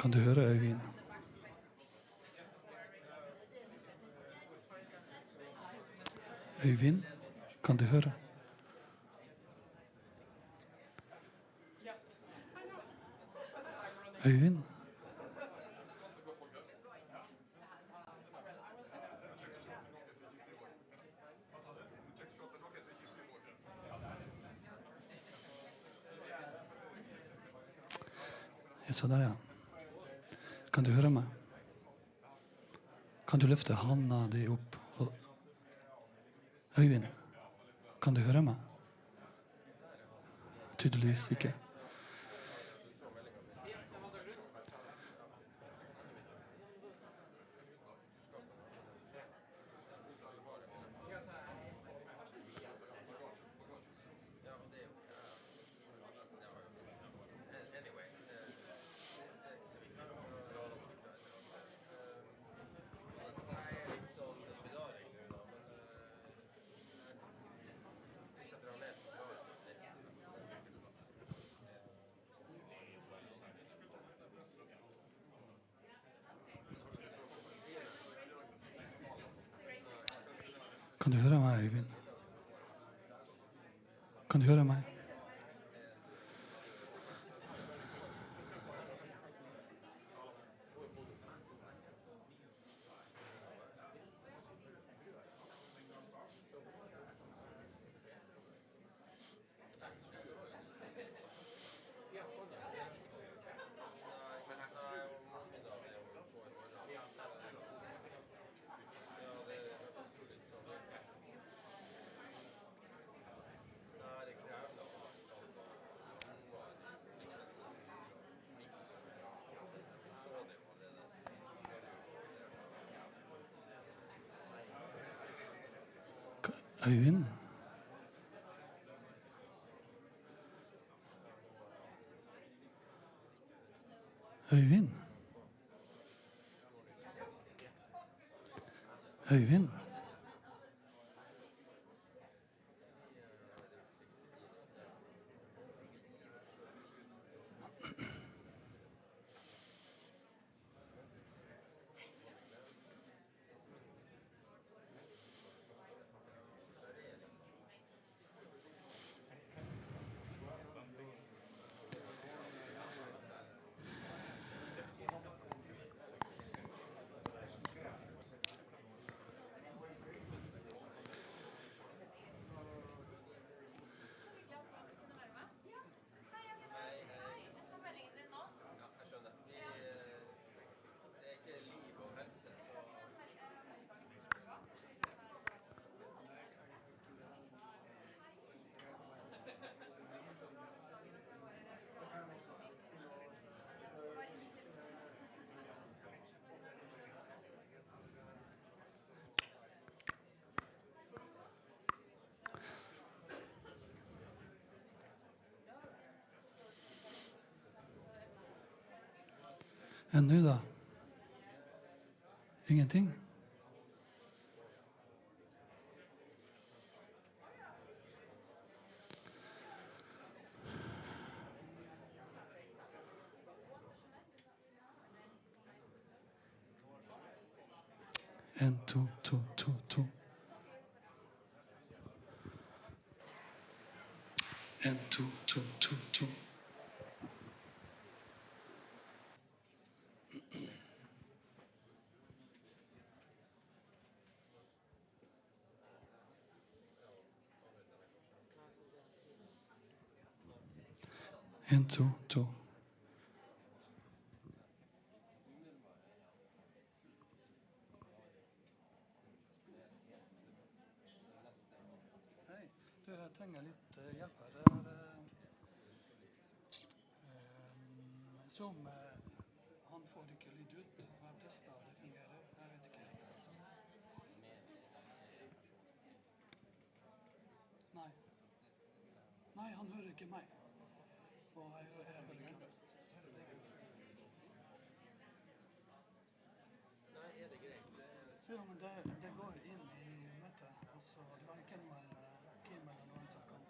Kan du høre, Øyvind? Øyvind, kan du høre? Øyvind? Ja, så der, ja. Kan du høre meg? Kan du løfte handa di opp? Øyvind, kan du høre meg? Tydeligvis ikke. Kan du høre meg, Øyvind? Kan du høre meg? Øyvind? Øyvind? Øyvind? Enn nå da? Ingenting? En, to, to, to, to. En, to, to, to, to. En, to, to. Hei, du, jeg trenger litt hjelp her. Som han får ikke lyd ut. Jeg har testet, det fungerer. Jeg vet ikke helt. Altså. Nei. Nei, han hører ikke meg. Og jeg hører ikke. Jo, men det går inn i møtet. Altså, det var ikke noen Kim eller noen som kan.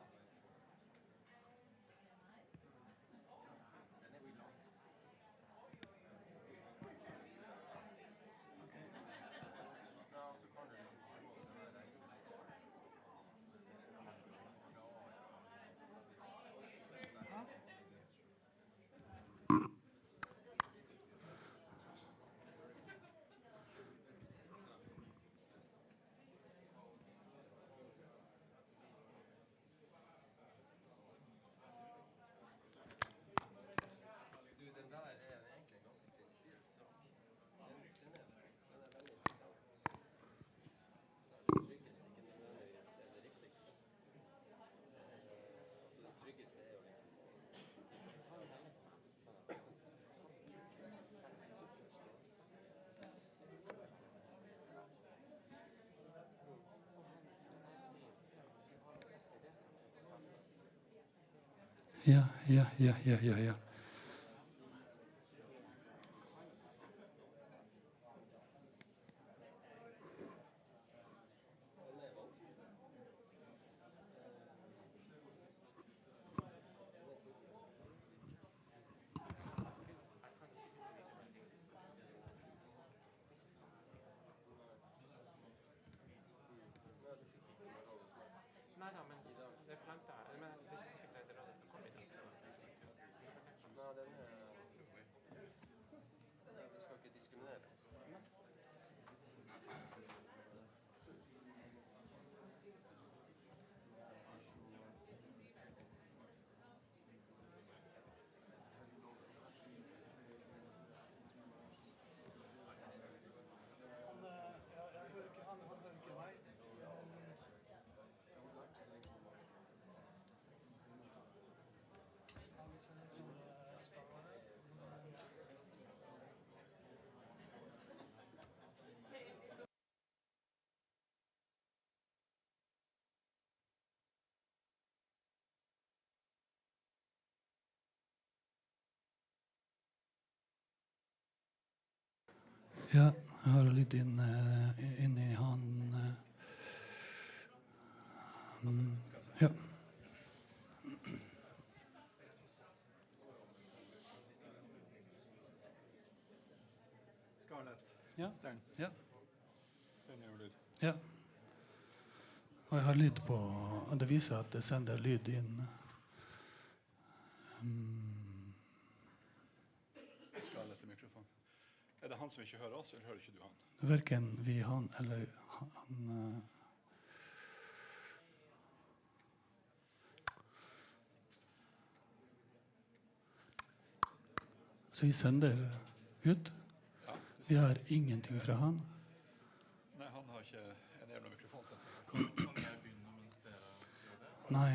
Ja. Ja, jeg har litt inn i han. Ja. Scarlett. Ja. Den. Ja. Den er jo lyd. Ja. Og jeg har lyd på, og det viser at det sender lyd inn. Scarlett i mikrofon. Er det han som ikke hører oss, eller hører ikke du han? Hverken vi, han eller han. Så vi sender ut. Ja. Vi har ingenting fra han. Nei, han har ikke en jævla mikrofon. Kan jeg begynne mens dere gjør det? Nei.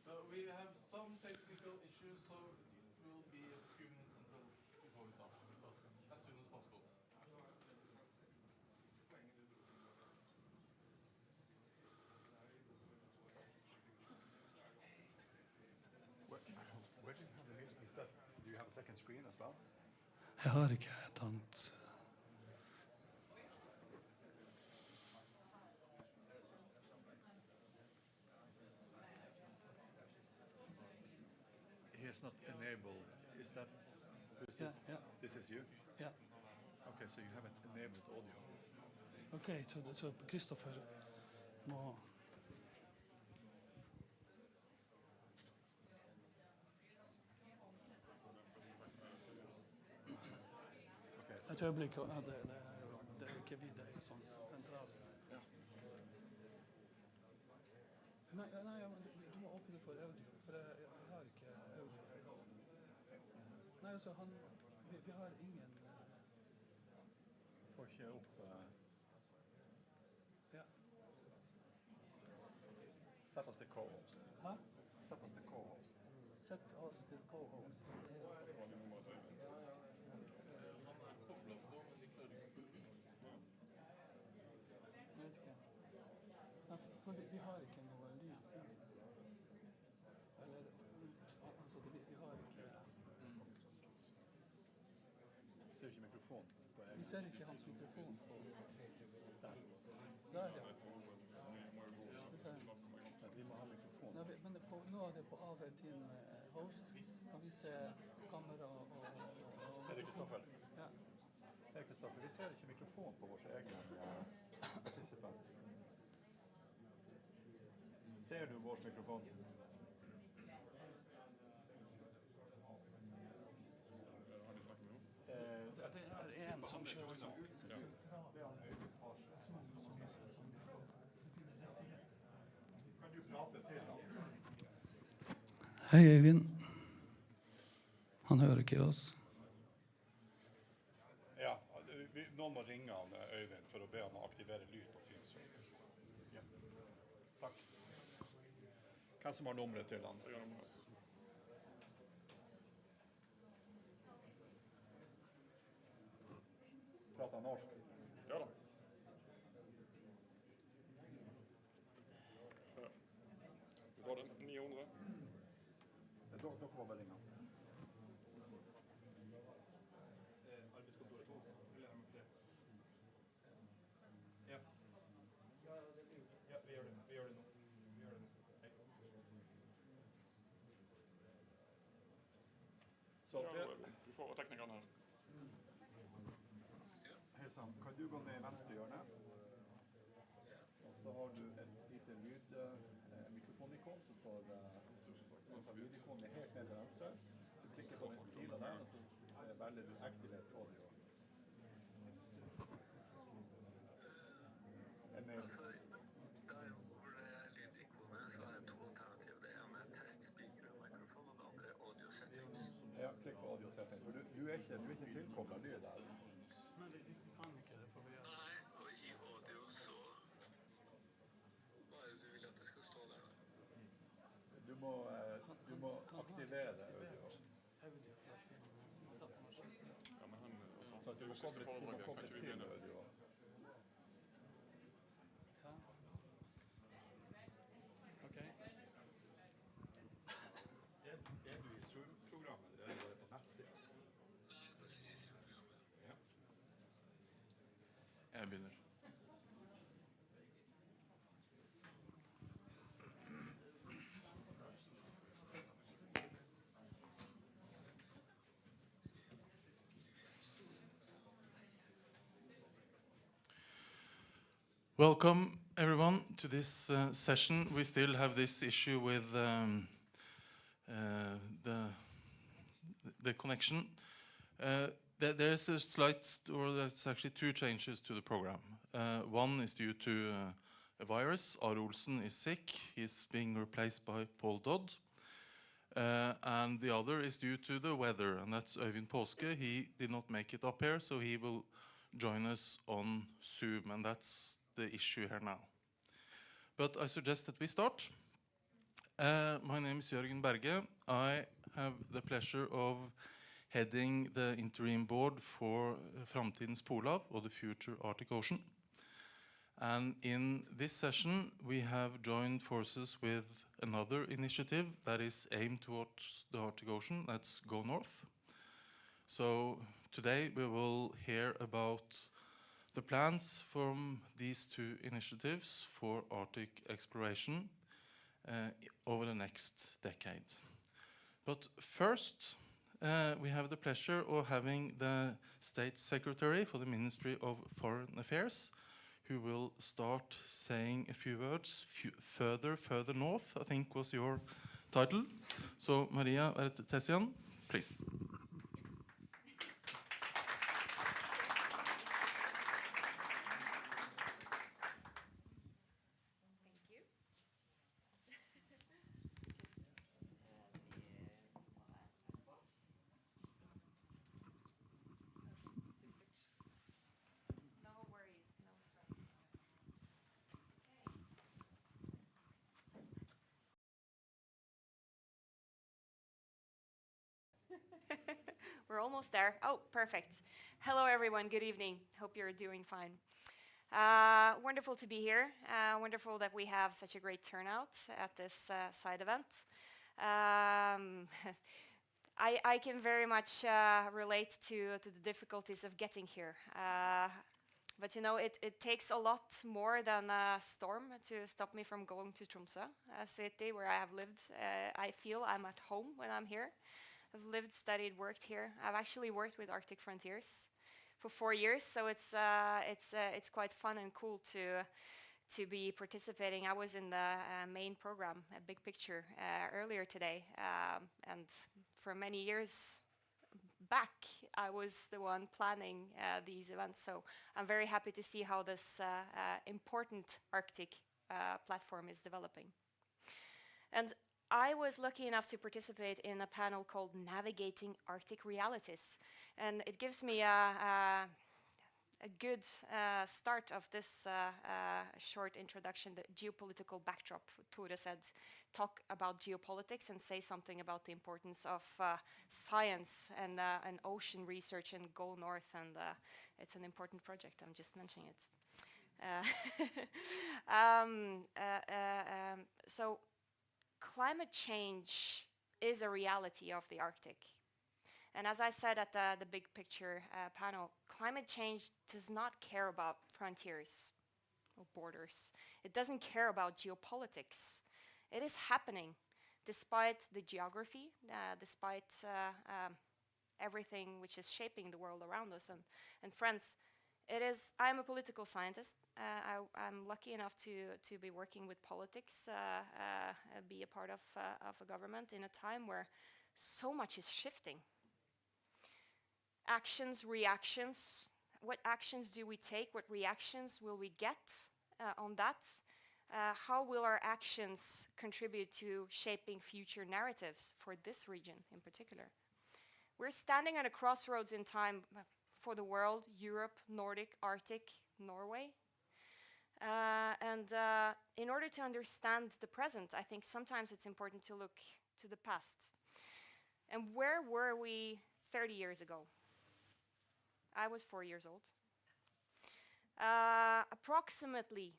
So we have some technical issues, so it will be a few minutes until before we start. So as soon as possible. Where do you have the music? Do you have a second screen as well? Jeg har ikke et annet. He is not enabled. Is that who's Ja, this? ja, This is you? ja. Okay, so you haven't enabled audio. Ok, så Kristoffer må... Okay. Et øyeblikk, ja, det er ikke vi, det er jo sånn sentralt. Ja. Nei, ja, men du må åpne for audio, for jeg har ikke audio. Nei, altså, vi har ingen... Får ikke opp... Ja. Sett oss til co-host. Hæ? Sett oss til co-host. Sett oss til co-host. Jeg vet ikke. Nei, for vi har ikke noe lyd. Eller, altså, vi har ikke... Ser ikke mikrofon på egen. Vi ser ikke hans mikrofon på... Der. Der, ja. Det ser jeg. Så vi må ha mikrofon. Nei, men nå er det på AV til host, og vi ser kamera og... Er det Kristoffer? Ja. Hei Kristoffer, vi ser ikke mikrofon på våre egne participant. Ser du vår mikrofon? Det er en som kjører sånn. Kan du prate til han? Hei, Øyvind. Han hører ikke oss. Ja, noen må ringe han Øyvind for å be han å aktivere lyd på sin søk. Ja. Takk. Hvem som har nummeret til han? Prater han norsk? Ja da. var det 900. Dere var vel innom. Arbeidskontoret 2, eller har vi flere? Ja. Ja, vi gjør det nå. Hei. Så Alfred, Du får teknikerne her. hei sann. Kan du gå ned i venstre hjørne? Og så har du et lite lydmikrofonikon, så står lydikonet helt ned til venstre. Du klikker på den filen der, og så velger du Activate Audio. En mail. Altså, der hvor det er lydikonet, så er det to alternativer. Det ene er testspeaker og mikrofon, og det andre er audio settings. Ja, klikk på audio setting, for du er ikke tilkoblet lyd der. Nei, vi kan ikke det, for vi er... Nei, og i audio så... Hva er det du vil at det skal stå der da? Du må aktivere audio. Audio fra sin datamaskin. Ja, men han, Så at du må siste koble foredraget, kan ikke vi til begynne? audio. Ja. Ok. Er du i Zoom-programmet, eller er det på nettsiden? Nei, på Zoom-programmet. Ja. Jeg begynner. Welcome everyone to this session. We still have this issue with the connection. There is a slight, or there's actually two changes to the program. One is due to a virus. Are Olsen is sick. He's being replaced by Paul Dodd. And the other is due to the weather, and that's Øyvind Påske. He did not make it up here, so he will join us on Zoom, and that's the issue here now. But I suggest that we start. My name is Jørgen Berge. I have the pleasure of heading the interim board for Framtidens Polhav, or the Future Arctic Ocean. And in this session, we have joined forces with another initiative that is aimed towards the Arctic Ocean, that's GoNorth. So today we will hear about the plans from these two initiatives for Arctic exploration over the next decade. But first, we have the pleasure of having the State Secretary for the Ministry of Foreign Affairs, who will start saying a few words. Further north, I think was your title. So Maria Vertesian, please. We're almost there. Oh, perfect. Hello, everyone. Good evening. Hope you're doing fine. Wonderful to be here. Wonderful that we have such a great turnout at this side event. I can very much relate to the difficulties of getting here. But you know, it takes a lot more than a storm to stop me from going to Tromsø, a city where I have lived. I feel I'm at home when I'm here. I've lived, studied, worked here. I've actually worked with Arctic Frontiers for 4 years, so it's quite fun and cool to be participating. I was in the main program, a Big Picture, earlier today, and for many years back, I was the one planning these events. So I'm very happy to see how this important Arctic platform is developing. And I was lucky enough to participate in a panel called Navigating Arctic Realities. And it gives me a good start of this short introduction, the geopolitical backdrop. Tore said, talk about geopolitics and say something about the importance of science and ocean research and GoNorth, and it's an important project, I'm just mentioning it. So climate change is a reality of the Arctic. And as I said at the big picture panel, climate change does not care about frontiers or borders. It doesn't care about geopolitics. It is happening despite the geography, despite everything which is shaping the world around us. And friends, I'm a political scientist. I'm lucky enough to be working with politics, be a part of a government in a time where so much is shifting. Actions, reactions. What actions do we take? What reactions will we get on that? How will our actions contribute to shaping future narratives for this region in particular? We're standing at a crossroads in time for the world, Europe, Nordic, Arctic, Norway. In order to understand the present, I think sometimes it's important to look to the past. And where were we 30 years ago? I was 4 years old. Approximately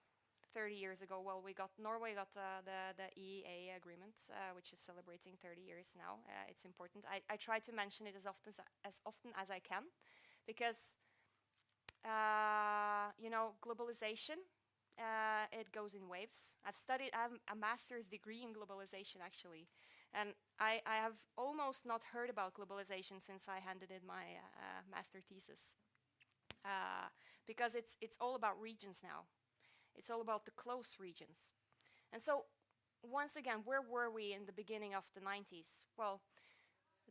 30 years ago, well, Norway got the EEA agreement, which is celebrating 30 years now. It's important. I try to mention it as often as I can, because globalization, it goes in waves. I have a master's degree in globalization, actually, and I have almost not heard about globalization since I handed in my master thesis, because it's all about regions now. It's all about the close regions. And so, once again, where were we in the beginning of the 90s? Well,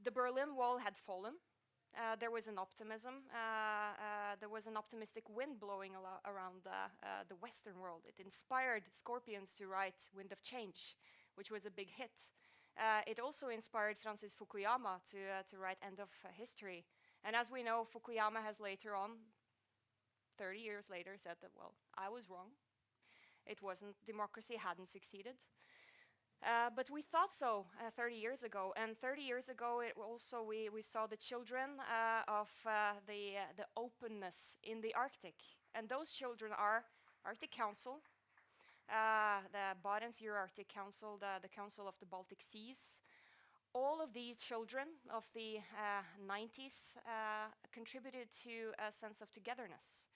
the Berlin Wall had fallen. There was an optimism. There was an optimistic wind blowing around the Western world. It inspired Scorpions to write Wind of Change, which was a big hit. It also inspired Francis Fukuyama to write End of History. And as we know, Fukuyama has later on, 30 years later, said that, well, I was wrong. It wasn't, democracy hadn't succeeded. But we thought so 30 years ago. And 30 years ago, we saw the children of the openness in the Arctic. And those children are Arctic Council, the Barents Euro-Arctic Council, the Council of the Baltic Seas. All of these children of the 90s contributed to a sense of togetherness.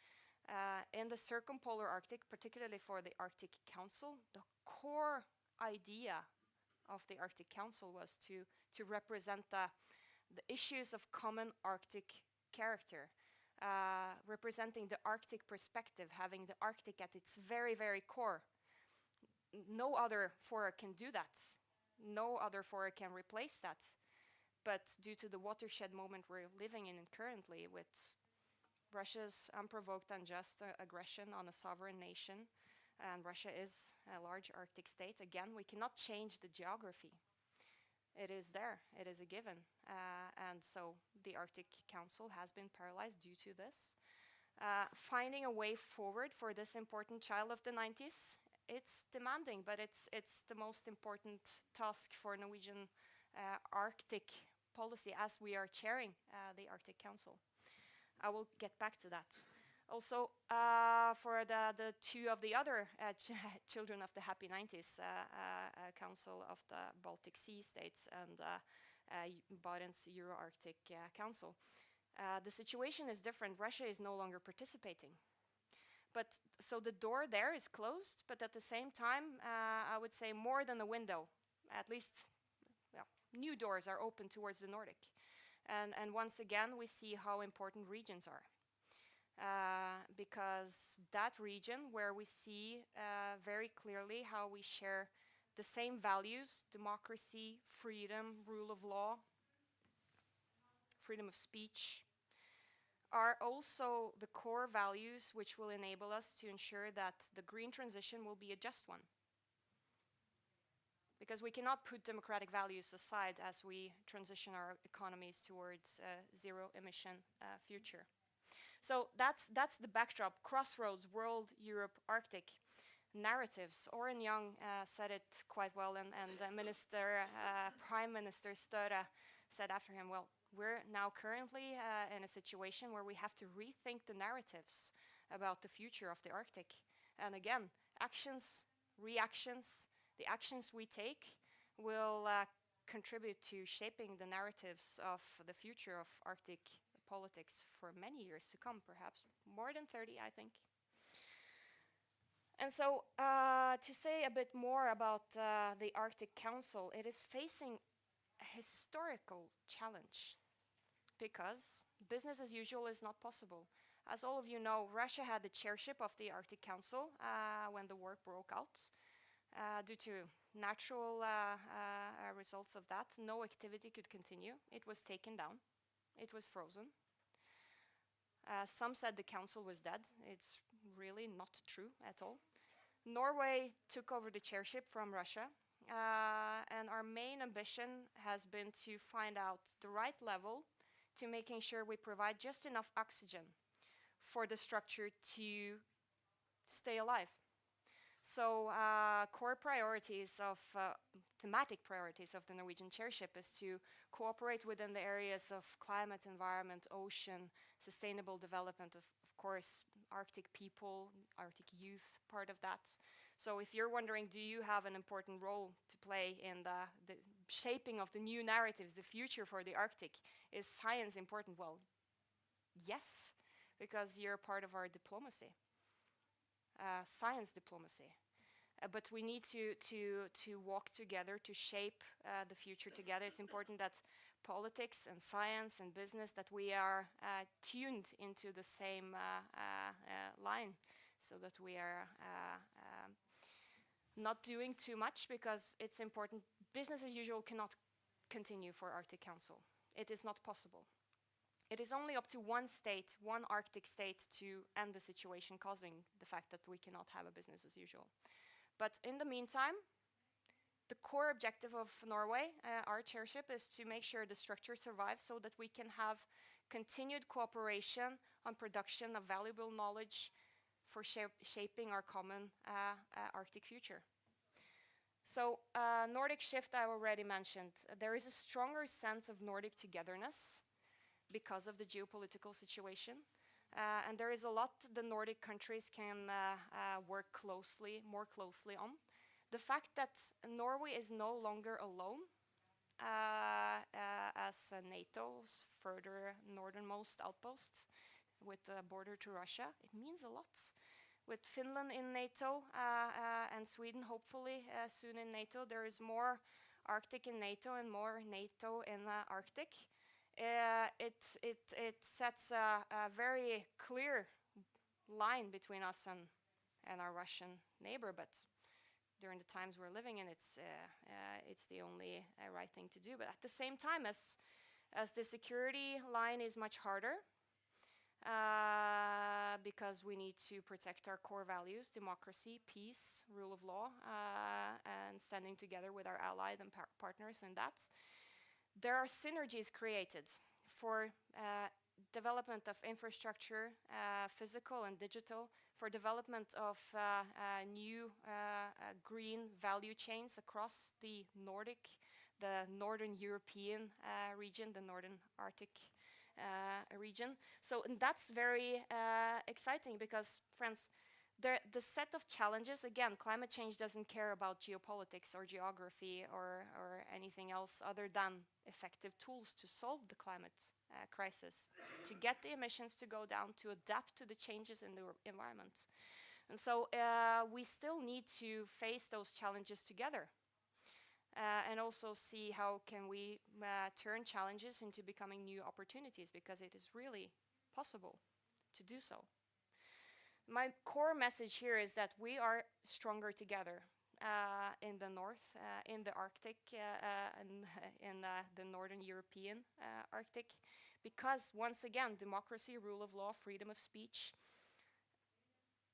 In the circumpolar Arctic, particularly for the Arctic Council, the core idea of the Arctic Council was to represent the issues of common Arctic character, representing the Arctic perspective, having the Arctic at its very, very core. No other fora can do that. No other fora can replace that. But due to the watershed moment we're living in currently, with Russia's unprovoked, unjust aggression on a sovereign nation, and Russia is a large Arctic state, again, we cannot change the geography. It is there, it is a given. And so the Arctic Council has been paralyzed due to this. Finding a way forward for this important child of the 90s, it's demanding, but it's the most important task for Norwegian Arctic policy as we are chairing the Arctic Council. I will get back to that. Also, for the two of the other children of the happy 90s, Council of the Baltic Sea States and Barents Euro-Arctic Council, the situation is different. Russia is no longer participating. But so the door there is closed, but at the same time, I would say more than a window, at least, well, new doors are open towards the Nordic. And once again, we see how important regions are. Because that region where we see very clearly how we share the same values, democracy, freedom, rule of law, freedom of speech, are also the core values which will enable us to ensure that the green transition will be a just one. Because we cannot put democratic values aside as we transition our economies towards a zero-emission future. So that's the backdrop. Crossroads, world, Europe, Arctic narratives. Oren Young said it quite well, and Prime Minister Støre said after him, well, we're now currently in a situation where we have to rethink the narratives about the future of the Arctic. And again, actions, reactions, the actions we take will contribute to shaping the narratives of the future of Arctic politics for many years to come, perhaps more than 30, I think. And so, to say a bit more about the Arctic Council, it is facing a historical challenge because business as usual is not possible. As all of you know, Russia had the chairship of the Arctic Council when the war broke out. Due to natural results of that, no activity could continue. It was taken down. It was frozen. Some said the council was dead. It's really not true at all. Norway took over the chairship from Russia, and our main ambition has been to find out the right level to making sure we provide just enough oxygen for the structure to stay alive. So core priorities of, thematic priorities of the Norwegian chairship is to cooperate within the areas of climate, environment, ocean, sustainable development, of course, Arctic people, Arctic youth, part of that. So if you're wondering, do you have an important role to play in the shaping of the new narratives, the future for the Arctic? Is science important? Well, yes, because you're part of our diplomacy. Science diplomacy. But we need to walk together to shape the future together. It's important that politics and science and business, that we are tuned into the same line, so that we are not doing too much, because it's important. Business as usual cannot continue for Arctic Council. It is not possible. It is only up to one state, one Arctic state, to end the situation, causing the fact that we cannot have a business as usual. But in the meantime, the core objective of Norway, our chairship, is to make sure the structure survives so that we can have continued cooperation on production of valuable knowledge for shaping our common Arctic future. So Nordic shift, I already mentioned. There is a stronger sense of Nordic togetherness because of the geopolitical situation. And there is a lot the Nordic countries can work more closely on. The fact that Norway is no longer alone as NATO's further northernmost outpost with the border to Russia, it means a lot. With Finland in NATO and Sweden hopefully soon in NATO, there is more Arctic in NATO and more NATO in Arctic. It sets a very clear line between us and our Russian neighbor, but during the times we're living in, it's the only right thing to do. But at the same time, as the security line is much harder, because we need to protect our core values: democracy, peace, rule of law, and standing together with our allies and partners in that. There are synergies created for development of infrastructure, physical and digital, for development of new green value chains across the Nordic, the Northern European region, the Northern Arctic region. So that's very exciting because, friends, the set of challenges, again, climate change doesn't care about geopolitics or geography or anything else other than effective tools to solve the climate crisis, to get the emissions to go down, to adapt to the changes in the environment. And so we still need to face those challenges together and also see how can we turn challenges into becoming new opportunities, because it is really possible to do so. My core message here is that we are stronger together in the north, in the Arctic, and in the Northern European Arctic, because once again, democracy, rule of law, freedom of speech.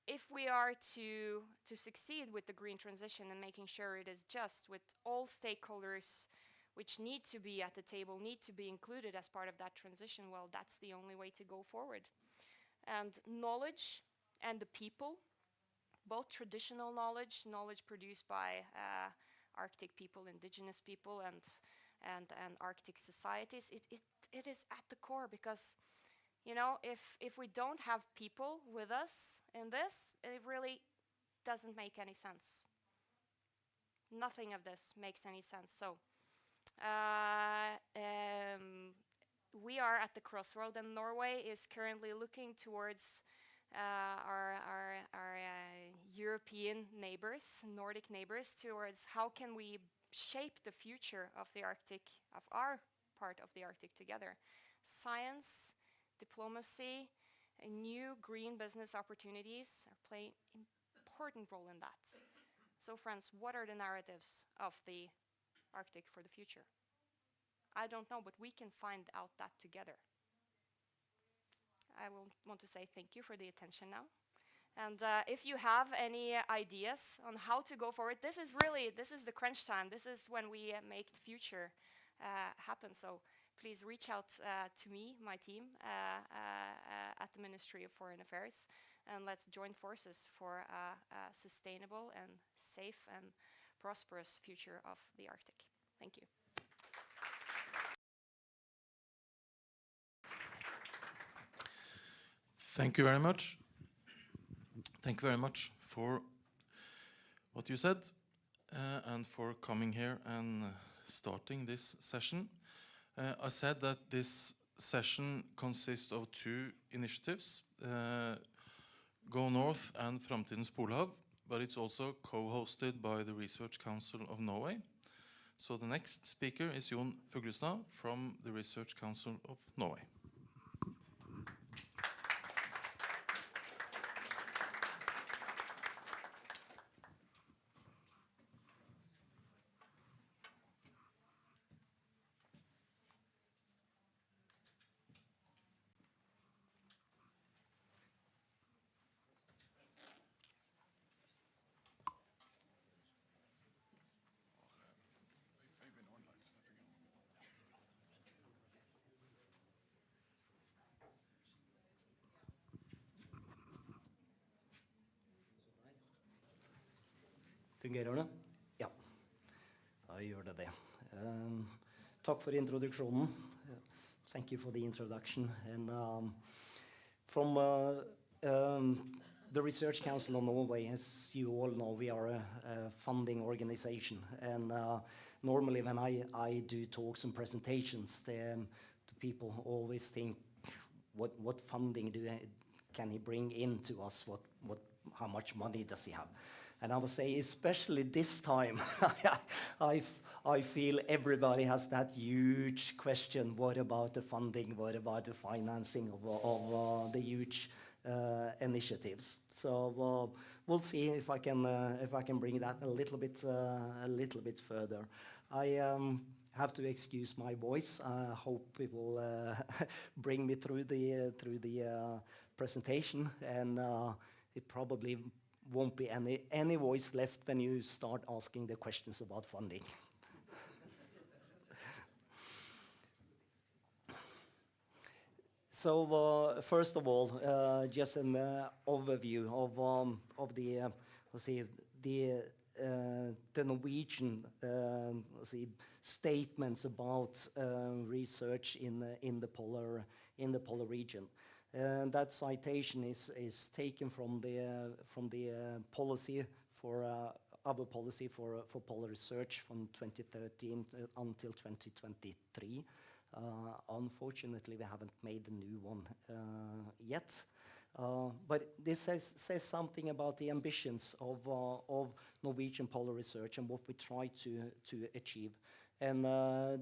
If we are to succeed with the green transition and making sure it is just, with all stakeholders which need to be at the table, need to be included as part of that transition, well, that's the only way to go forward. And knowledge and the people, both traditional knowledge produced by Arctic people, indigenous people, and Arctic societies, it is at the core, because, you know, if we don't have people with us in this, it really doesn't make any sense. Nothing of this makes any sense. So we are at the crossroad, and Norway is currently looking towards our European neighbors, Nordic neighbors, towards how can we shape the future of the Arctic, of our part of the Arctic together. Science, diplomacy, and new green business opportunities are playing an important role in that. So friends, what are the narratives of the Arctic for the future? I don't know, but we can find out that together. I will want to say thank you for the attention now. And if you have any ideas on how to go forward, this is the crunch time. This is when we make the future happen. So please reach out to me, my team, at the Ministry of Foreign Affairs, and let's join forces for a sustainable and safe and prosperous future of the Arctic. Thank you. Thank you very much. Thank you very much for what you said and for coming here and starting this session. I said that this session consists of two initiatives, GoNorth and Framtidens Polhav, but it's also co-hosted by the Research Council of Norway. So the next speaker is Jon Fuglestad from the Research Council of Norway. Fungerer det? Ja, da gjør det det. Takk for introduksjonen. Thank you for the introduction. And from the Research Council of Norway, as you all know, we are a funding organization. And normally when I do talks and presentations, the people always think, what funding can he bring into us? How much money does he have? And I would say, especially this time, I feel everybody has that huge question: what about the funding? What about the financing of the huge initiatives? So we'll see if I can bring that a little bit further. I have to excuse my voice. I hope it will bring me through the presentation, and it probably won't be any voice left when you start asking the questions about funding. So first of all, just an overview of the Norwegian statements about research in the polar region. And that citation is taken from the policy for our policy for polar research from 2013 until 2023. Unfortunately, we haven't made a new one yet. But this says something about the ambitions of Norwegian polar research and what we try to achieve. And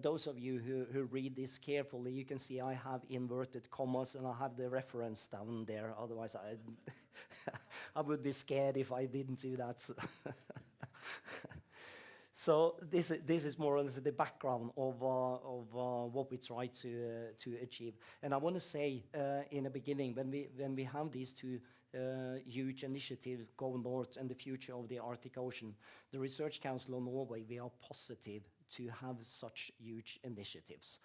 those of you who read this carefully, you can see I have inverted commas and I have the reference down there. Otherwise, I would be scared if I didn't do that. So this is more or less the background of what we try to achieve. And I want to say in the beginning, when we have these two huge initiatives, GoNorth and the future of the Arctic Ocean, the Research Council of Norway, we are positive to have such huge initiatives.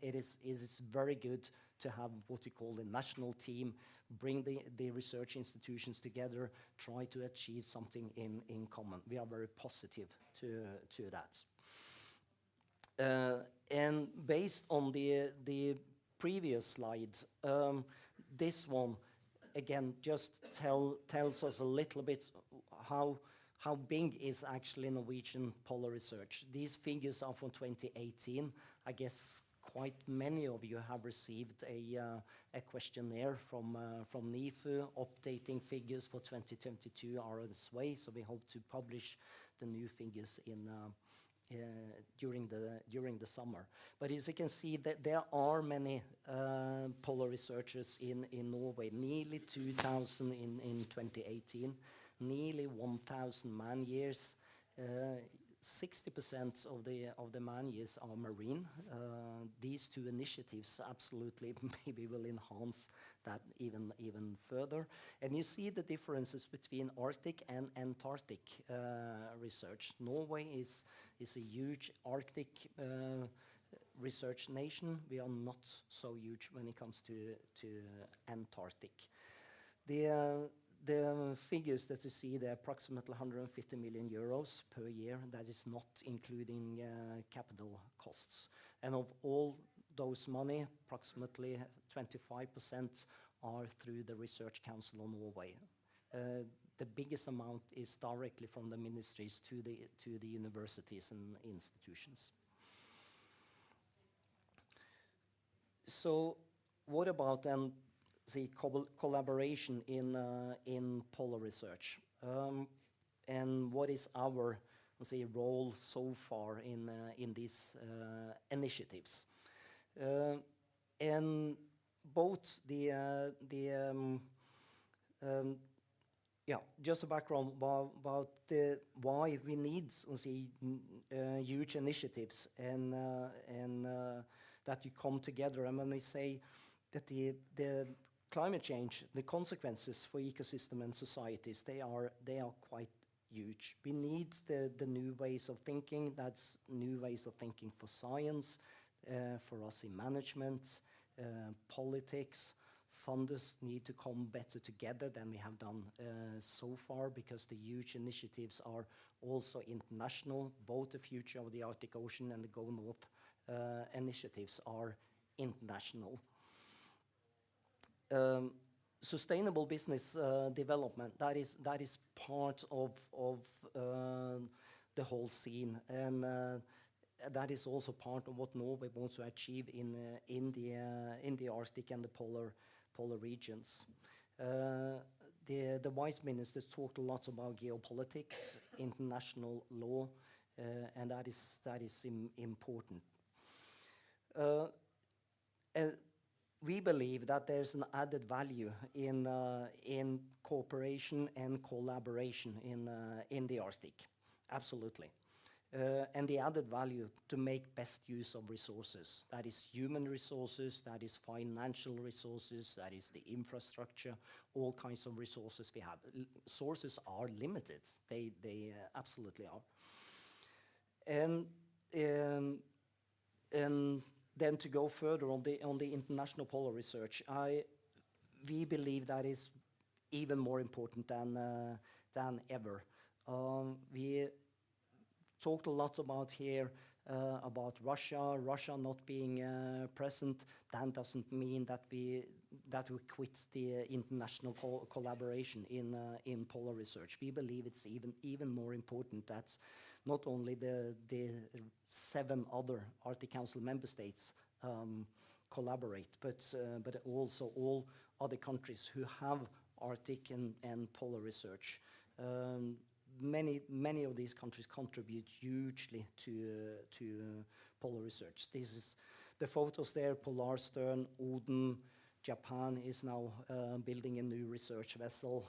It is very good to have what we call the national team, bring the research institutions together, try to achieve something in common. We are very positive to that. And based on the previous slide, this one, again, just tells us a little bit how how big is actually Norwegian polar research? These figures are from 2018. I guess quite many of you have received a questionnaire from NIFU. Updating figures for 2022 are on its way, so we hope to publish the new figures during the summer. But as you can see, that there are many polar researchers in Norway, nearly 2,000 in 2018, nearly 1,000 man-years. 60% of the man-years are marine. These two initiatives absolutely maybe will enhance that even further. And you see the differences between Arctic and Antarctic research. Norway is a huge Arctic research nation. We are not so huge when it comes to Antarctic. The figures that you see, they're approximately 150 million euros per year. That is not including capital costs. And of all those money, approximately 25% are through the Research Council of Norway. The biggest amount is directly from the ministries to the universities and institutions. So what about then the collaboration in polar research, and what is our role so far in these initiatives? And both just a background about why we need huge initiatives and that you come together. And when we say that the climate change, the consequences for ecosystem and societies, they are quite huge. We need the new ways of thinking. That's new ways of thinking for science, for us in management, politics. Funders need to come better together than we have done so far, because the huge initiatives are also international. Both the future of the Arctic Ocean and the GoNorth initiatives are international. Sustainable business development, that is part of the whole scene, and that is also part of what Norway wants to achieve in the Arctic and the polar regions. The vice ministers talked a lot about geopolitics, international law, and that is important. We believe that there's an added value in cooperation and collaboration in the Arctic, absolutely. And the added value to make best use of resources. That is human resources, that is financial resources, that is the infrastructure, all kinds of resources we have. Sources are limited, they absolutely are. And then to go further on the international polar research, we believe that is even more important than ever. We talked a lot about here about Russia not being present. That doesn't mean that we quit the international collaboration in polar research. We believe it's even more important that not only the 7 other Arctic Council member states collaborate, but also all other countries who have Arctic and polar research. Many of these countries contribute hugely to polar research. This is the photos there: Polarstern, Odin. Japan is now building a new research vessel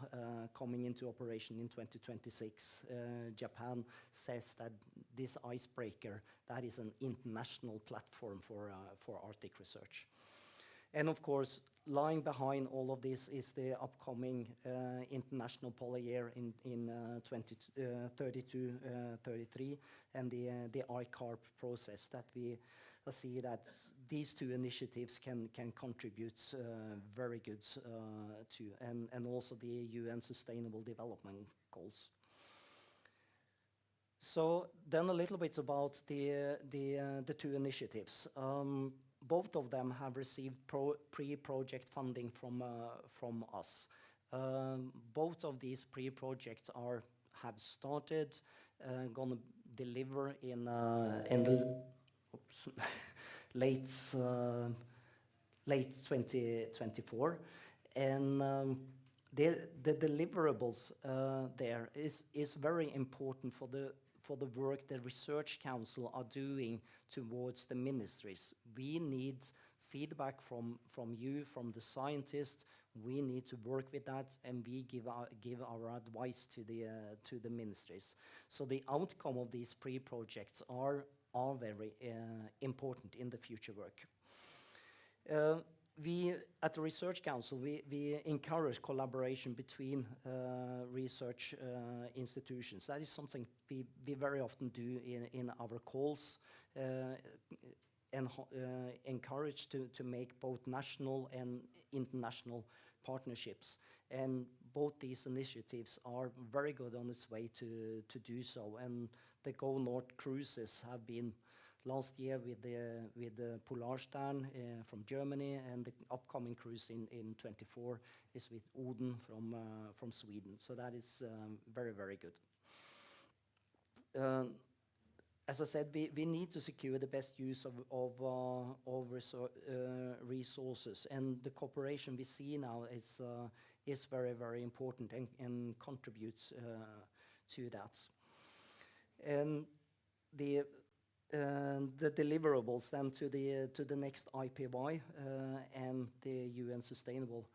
coming into operation in 2026. Japan says that this icebreaker, that is an international platform for Arctic research. And of course, lying behind all of this is the upcoming international polar year in 2032-33, and the ICARP process that we see that these two initiatives can contribute very good to, and also the UN Sustainable Development Goals. So then a little bit about the two initiatives. Both of them have received pre-project funding from us. Both of these pre-projects are have started, gonna deliver in the late 2024, and the deliverables there is very important for the work the Research Council are doing towards the ministries. We need feedback from you, from the scientists. We need to work with that, and we give our advice to the ministries. So the outcome of these pre-projects are very important in the future work. We at the Research Council we encourage collaboration between research institutions. That is something we very often do in our calls, and encourage to make both national and international partnerships. And both these initiatives are very good on its way to do so. And the GoNorth cruises have been last year with the Polarstern from Germany, and the upcoming cruise in 24 is with Oden from Sweden. So that is very, very good. As I said, we need to secure the best use of resources, and the cooperation we see now is very, very important and contributes to that. And the deliverables then to the next IPY and the UN Sustainable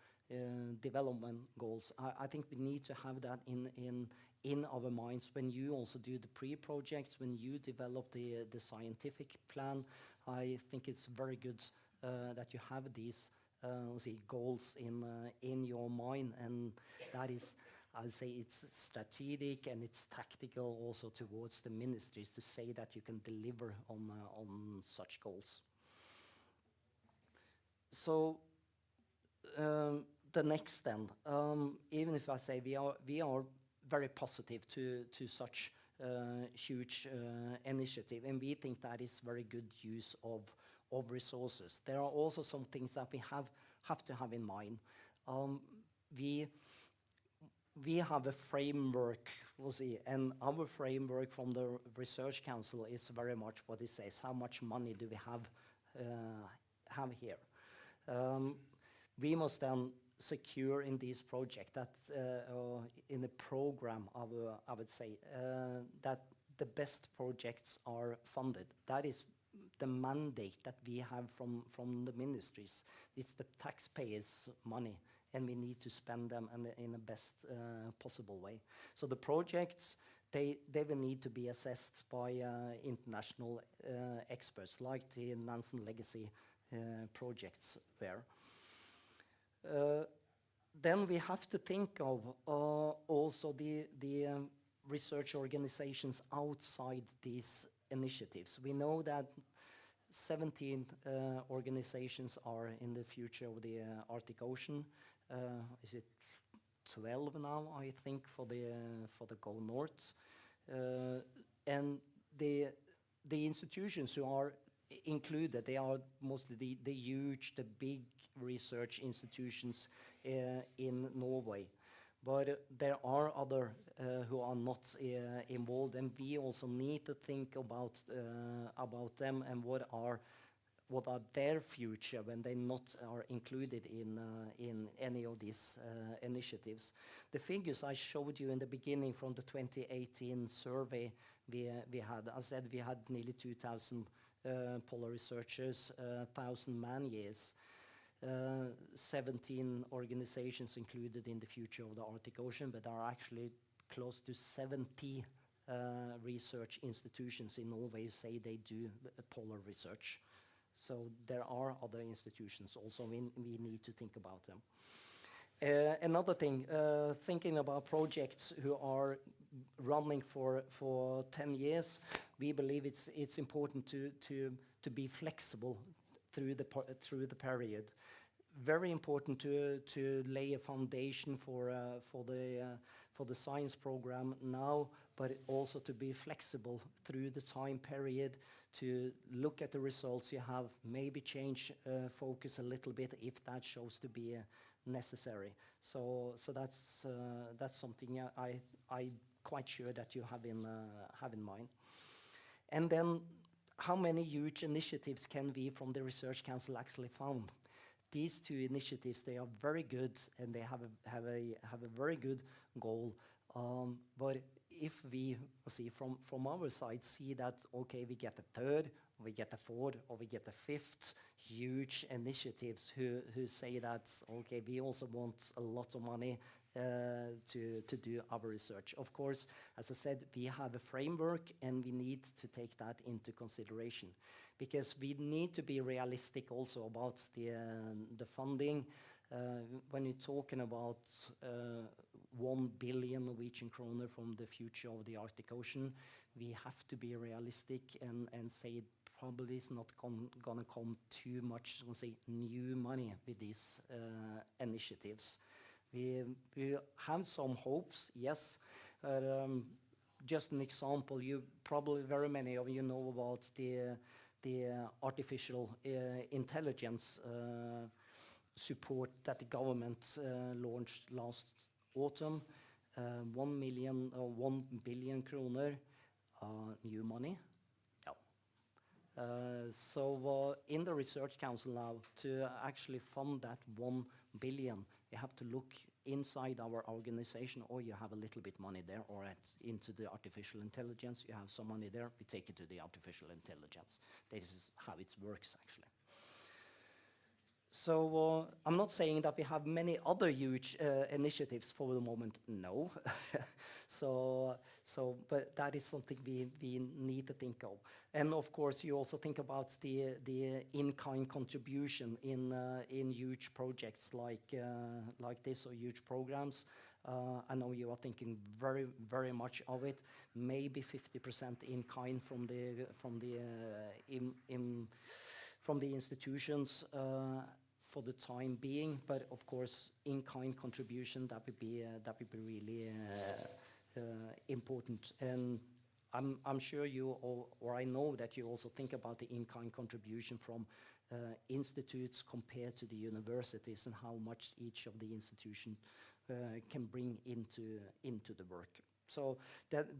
Development Goals. I think we need to have that in our minds when you also do the pre-projects, when you develop the scientific plan. I think it's very good that you have these goals in your mind, and that is, I'll say, it's strategic and it's tactical also towards the ministries to say that you can deliver on such goals. So the next then, even if I say we are very positive to such huge initiative, and we think that is very good use of resources. There are also some things that we have to have in mind. We have a framework, we'll see, and our framework from the Research Council is very much what it says. How much money do we have here? We must then secure in this project that in the program, I would say, that the best projects are funded. That is the mandate that we have from the ministries. It's the taxpayers' money, and we need to spend them in the best possible way. So the projects, they will need to be assessed by international experts, like the Nansen Legacy projects were. Then we have to think of also the research organizations outside these initiatives. We know that 17 organizations are in the future of the Arctic Ocean. Is it 12 now, I think, for the GoNorth? And the institutions who are included, they are mostly the huge, the big research institutions in Norway. But there are other who are not involved, and we also need to think about them and what are their future when they not are included in any of these initiatives. The figures I showed you in the beginning from the 2018 survey we had, I said we had nearly 2,000 polar researchers, 1,000 man-years, 17 organizations included in the future of the Arctic Ocean, but there are actually close to 70 research institutions in Norway who say they do polar research. So there are other institutions also, we need to think about them. Another thing, thinking about projects who are running for 10 years, we believe it's important to be flexible through the period. Very important to lay a foundation for the science program now, but also to be flexible through the time period, to look at the results you have, maybe change focus a little bit if that shows to be necessary. So that's something I quite sure that you have in mind. And then, how many huge initiatives can we from the Research Council actually found? These two initiatives, they are very good and they have a very good goal. But if we see from our side see that okay, we get a third, we get a fourth, or we get a fifth huge initiatives who say that okay, we also want a lot of money to do our research. Of course, as I said, we have a framework and we need to take that into consideration because we need to be realistic also about the funding. When you're talking about 1 billion Norwegian kroner from the future of the Arctic Ocean, we have to be realistic and say it probably is not going to come too much, new money with these initiatives. We have some hopes, yes. Just an example, probably very many of you know about the artificial intelligence support that the government launched last autumn. 1 billion kroner new money. So in the Research Council now, to actually fund that 1 billion, you have to look inside our organization, or you have a little bit money there, or into the artificial intelligence, you have some money there, we take it to the artificial intelligence. This is how it works, actually. So I'm not saying that we have many other huge initiatives for the moment, no. But that is something we need to think of. And of course, you also think about the in-kind contribution in huge projects like this, or huge programs. I know you are thinking very, very much of it. Maybe 50% in-kind from the institutions for the time being, but of course, in-kind contribution that would be really important. And I'm sure you or I know that you also think about the in-kind contribution from institutes compared to the universities and how much each of the institutions can bring into the work. So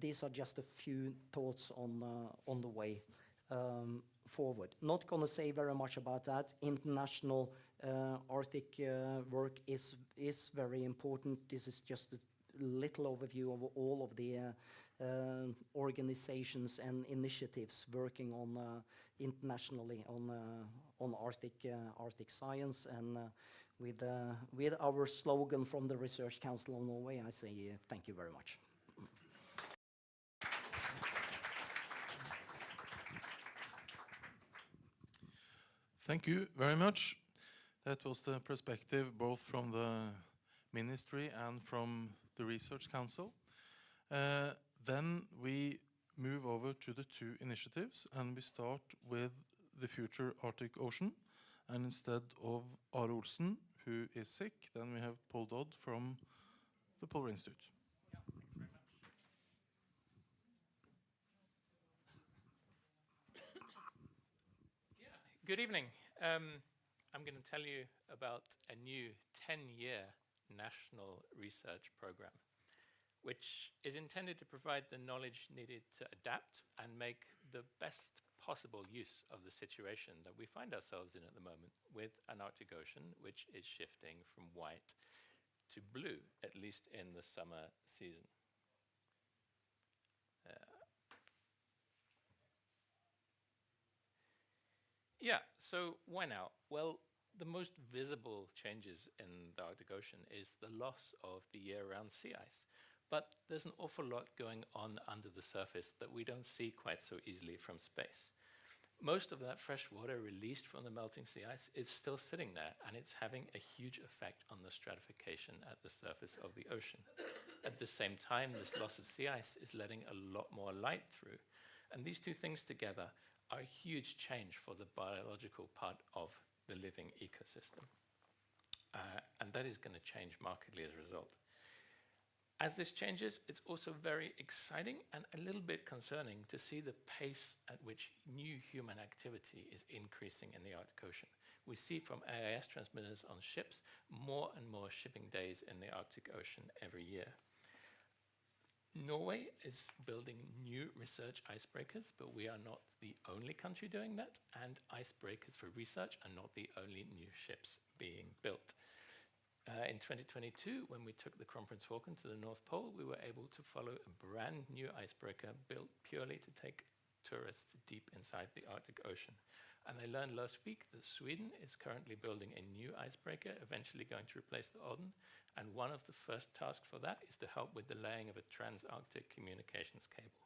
these are just a few thoughts on the way forward. Not going to say very much about that. International Arctic work is very important. This is just a little overview of all of the organizations and initiatives working on internationally on Arctic science. And with our slogan from the Research Council of Norway, I say thank you very much. Thank you very much. That was the perspective both from the Ministry and from the Research Council. Then we move over to the two initiatives, and we start with the future Arctic Ocean. And instead of Are Olsen, who is sick, then we have Paul Dodd from the Polar Institute. Yeah, thanks very much. Yeah, good evening. I'm going to tell you about a new 10-year national research program, which is intended to provide the knowledge needed to adapt and make the best possible use of the situation that we find ourselves in at the moment with an Arctic Ocean which is shifting from white to blue, at least in the summer season. Yeah, so why now? Well, the most visible changes in the Arctic Ocean is the loss of the year-round sea ice. But there's an awful lot going on under the surface that we don't see quite so easily from space. Most of that fresh water released from the melting sea ice is still sitting there, and it's having a huge effect on the stratification at the surface of the ocean. At the same time, this loss of sea ice is letting a lot more light through. And these two things together are a huge change for the biological part of the living ecosystem. And that is going to change markedly as a result. As this changes, it's also very exciting and a little bit concerning to see the pace at which new human activity is increasing in the Arctic Ocean. We see from AIS transmitters on ships more and more shipping days in the Arctic Ocean every year. Norway is building new research icebreakers, but we are not the only country doing that, and icebreakers for research are not the only new ships being built. In 2022, when we took the Kronprins Haakon to the North Pole, we were able to follow a brand new icebreaker built purely to take tourists deep inside the Arctic Ocean. And I learned last week that Sweden is currently building a new icebreaker, eventually going to replace the Odden. And one of the first tasks for that is to help with the laying of a trans-Arctic communications cable.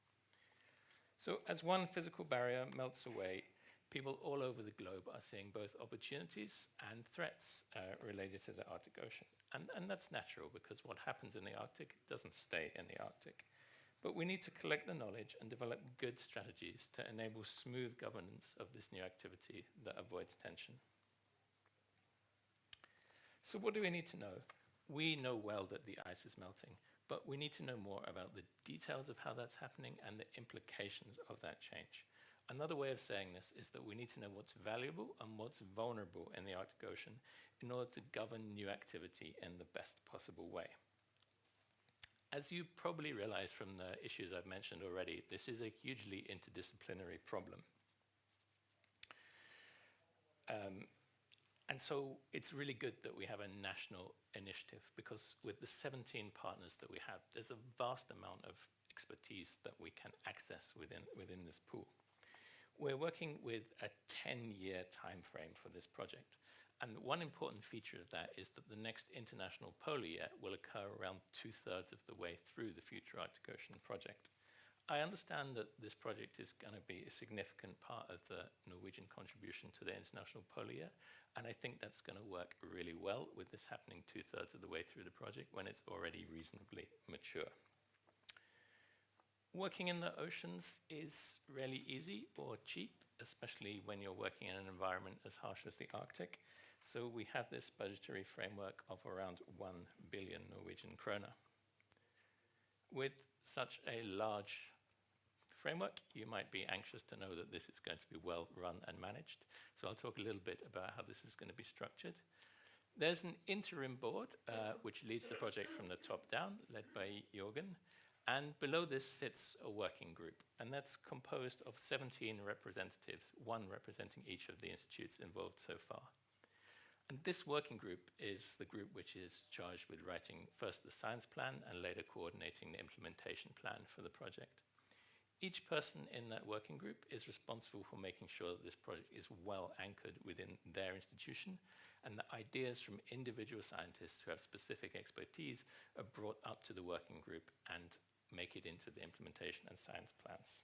So as one physical barrier melts away, people all over the globe are seeing both opportunities and threats related to the Arctic Ocean. And that's natural, because what happens in the Arctic doesn't stay in the Arctic. But we need to collect the knowledge and develop good strategies to enable smooth governance of this new activity that avoids tension. So what do we need to know? We know well that the ice is melting, but we need to know more about the details of how that's happening and the implications of that change. Another way of saying this is that we need to know what's valuable and what's vulnerable in the Arctic Ocean in order to govern new activity in the best possible way. As you probably realize from the issues I've mentioned already, this is a hugely interdisciplinary problem. And so it's really good that we have a national initiative, because with the 17 partners that we have, there's a vast amount of expertise that we can access within this pool. We're working with a 10-year time frame for this project. And one important feature of that is that the next International Polar Year will occur around 2/3 of the way through the Future Arctic Ocean project. I understand that this project is going to be a significant part of the Norwegian contribution to the International Polar Year, and I think that's going to work really well with this happening 2/3 of the way through the project when it's already reasonably mature. Working in the oceans is really easy or cheap, especially when you're working in an environment as harsh as the Arctic. So we have this budgetary framework of around 1 billion Norwegian kroner. With such a large framework, you might be anxious to know that this is going to be well run and managed. So I'll talk a little bit about how this is going to be structured. There's an interim board which leads the project from the top down, led by Jorgen. And below this sits a working group, and that's composed of 17 representatives, one representing each of the institutes involved so far. And this working group is the group which is charged with writing first the science plan and later coordinating the implementation plan for the project. Each person in that working group is responsible for making sure that this project is well anchored within their institution, and that ideas from individual scientists who have specific expertise are brought up to the working group and make it into the implementation and science plans.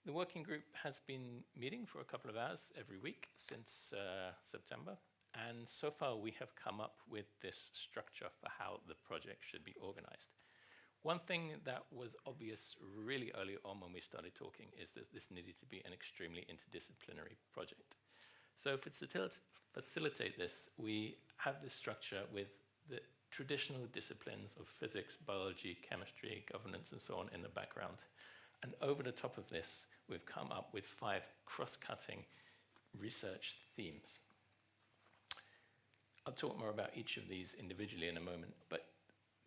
The working group has been meeting for a couple of hours every week since September, and so far we have come up with this structure for how the project should be organized. One thing that was obvious really early on when we started talking is that this needed to be an extremely interdisciplinary project. So to facilitate this, we have this structure with the traditional disciplines of physics, biology, chemistry, governance, and so on in the background. And over the top of this, we've come up with 5 cross-cutting research themes. I'll talk more about each of these individually in a moment, but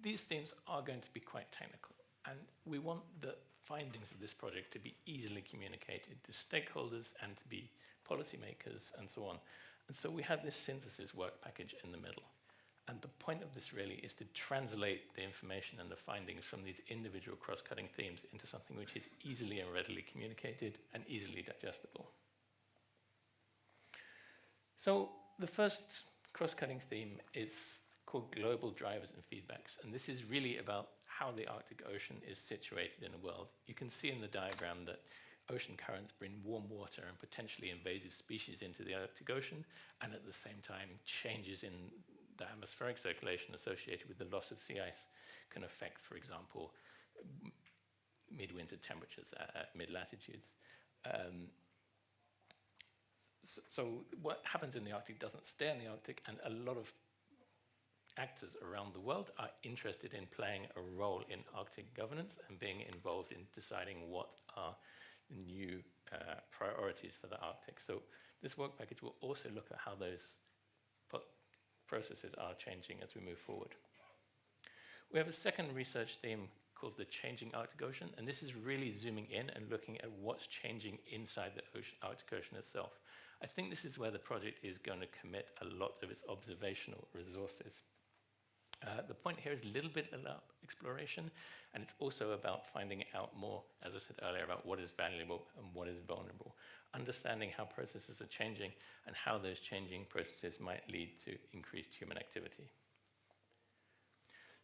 these themes are going to be quite technical, and we want the findings of this project to be easily communicated to stakeholders and to be policymakers and so on. And so we have this synthesis work package in the middle. And the point of this really is to translate the information and the findings from these individual cross-cutting themes into something which is easily and readily communicated and easily digestible. So the first cross-cutting theme is called Global Drivers and Feedbacks. And this is really about how the Arctic Ocean is situated in the world. You can see in the diagram that ocean currents bring warm water and potentially invasive species into the Arctic Ocean, and at the same time, changes in the atmospheric circulation associated with the loss of sea ice can affect, for example, midwinter temperatures at mid-latitudes. So what happens in the Arctic doesn't stay in the Arctic, and a lot of actors around the world are interested in playing a role in Arctic governance and being involved in deciding what are the new priorities for the Arctic. So this work package will also look at how those processes are changing as we move forward. We have a second research theme called the changing Arctic Ocean, and this is really zooming in and looking at what's changing inside the Arctic Ocean itself. I think this is where the project is going to commit a lot of its observational resources. The point here is a little bit about exploration, and it's also about finding out more, as I said earlier, about what is valuable and what is vulnerable, understanding how processes are changing and how those changing processes might lead to increased human activity.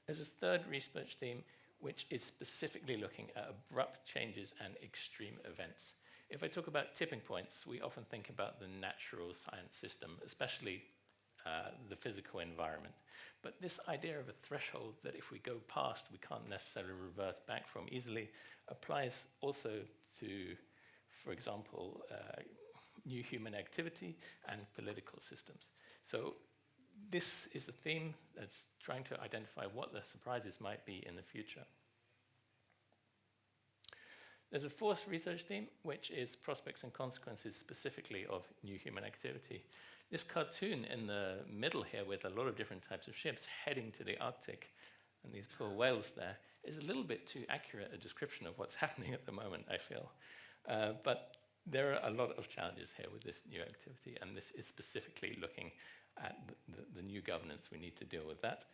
There's a third research theme, which is specifically looking at abrupt changes and extreme events. If I talk about tipping points, we often think about the natural science system, especially the physical environment. But this idea of a threshold that if we go past, we can't necessarily reverse back from easily, applies also to, for example, new human activity and political systems. So this is the theme that's trying to identify what the surprises might be in the future. There's a fourth research theme, which is prospects and consequences specifically of new human activity. This cartoon in the middle here with a lot of different types of ships heading to the Arctic, and these poor whales there, is a little bit too accurate a description of what's happening at the moment, I feel. But there are a lot of challenges here with this new activity, and this is specifically looking at the new governance we need to deal with that.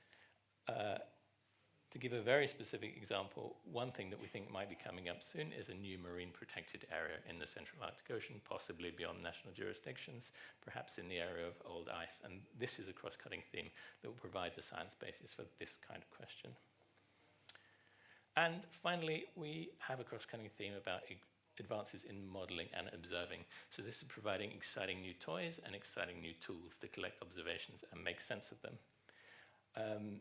To give a very specific example, one thing that we think might be coming up soon is a new marine protected area in the Central Arctic Ocean, possibly beyond national jurisdictions, perhaps in the area of old ice. And this is a cross-cutting theme that will provide the science basis for this kind of question. And finally, we have a cross-cutting theme about advances in modeling and observing. So this is providing exciting new toys and exciting new tools to collect observations and make sense of them.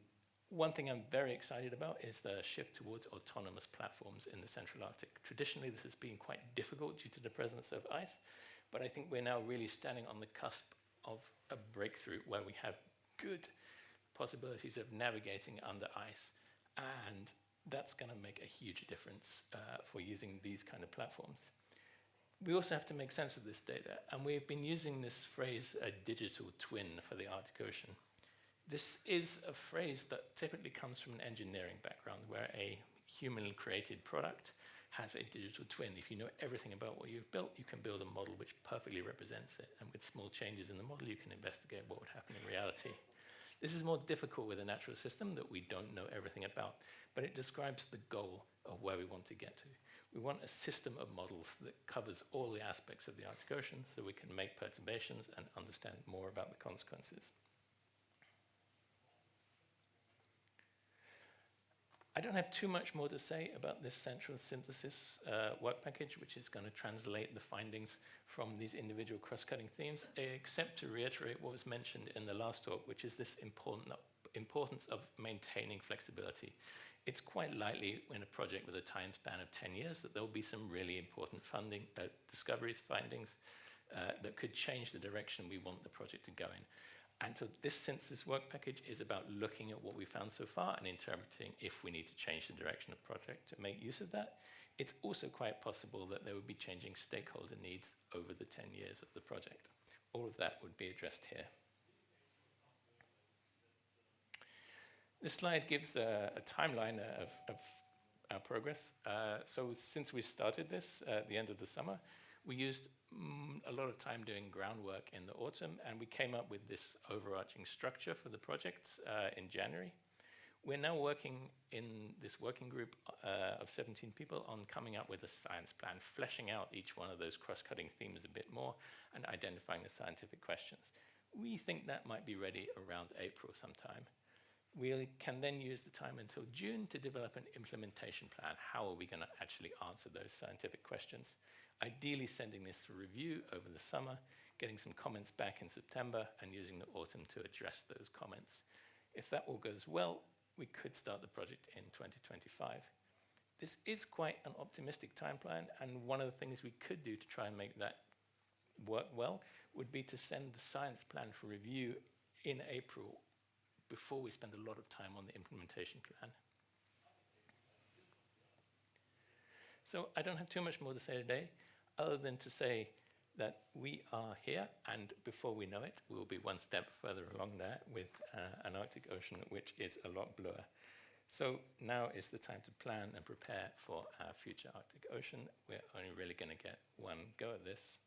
One thing I'm very excited about is the shift towards autonomous platforms in the Central Arctic. Traditionally, this has been quite difficult due to the presence of ice, but I think we're now really standing on the cusp of a breakthrough where we have good possibilities of navigating under ice, and that's going to make a huge difference for using these kind of platforms. We also have to make sense of this data, and we've been using this phrase, a digital twin for the Arctic Ocean. This is a phrase that typically comes from an engineering background where a human-created product has a digital twin. If you know everything about what you've built, you can build a model which perfectly represents it, and with small changes in the model, you can investigate what would happen in reality. This is more difficult with a natural system that we don't know everything about, but it describes the goal of where we want to get to. We want a system of models that covers all the aspects of the Arctic Ocean so we can make perturbations and understand more about the consequences. I don't have too much more to say about this central synthesis work package, which is going to translate the findings from these individual cross-cutting themes, except to reiterate what was mentioned in the last talk, which is this importance of maintaining flexibility. It's quite likely in a project with a time span of 10 years that there will be some really important discoveries, findings that could change the direction we want the project to go in. And so this synthesis work package is about looking at what we found so far and interpreting if we need to change the direction of the project to make use of that. It's also quite possible that there would be changing stakeholder needs over the 10 years of the project. All of that would be addressed here. This slide gives a timeline of our progress. So since we started this at the end of the summer, we used a lot of time doing groundwork in the autumn, and we came up with this overarching structure for the project in January. We're now working in this working group of 17 people on coming up with a science plan, fleshing out each one of those cross-cutting themes a bit more and identifying the scientific questions. We think that might be ready around April sometime. We can then use the time until June to develop an implementation plan. How are we going to actually answer those scientific questions? Ideally sending this to review over the summer, getting some comments back in September, and using the autumn to address those comments. If that all goes well, we could start the project in 2025. This is quite an optimistic time plan, and one of the things we could do to try and make that work well would be to send the science plan for review in April before we spend a lot of time on the implementation plan. So I don't have too much more to say today, other than to say that we are here, and before we know it, we'll be one step further along there with an Arctic Ocean which is a lot bluer. So now is the time to plan and prepare for our future Arctic Ocean. We're only really going to get one go at this.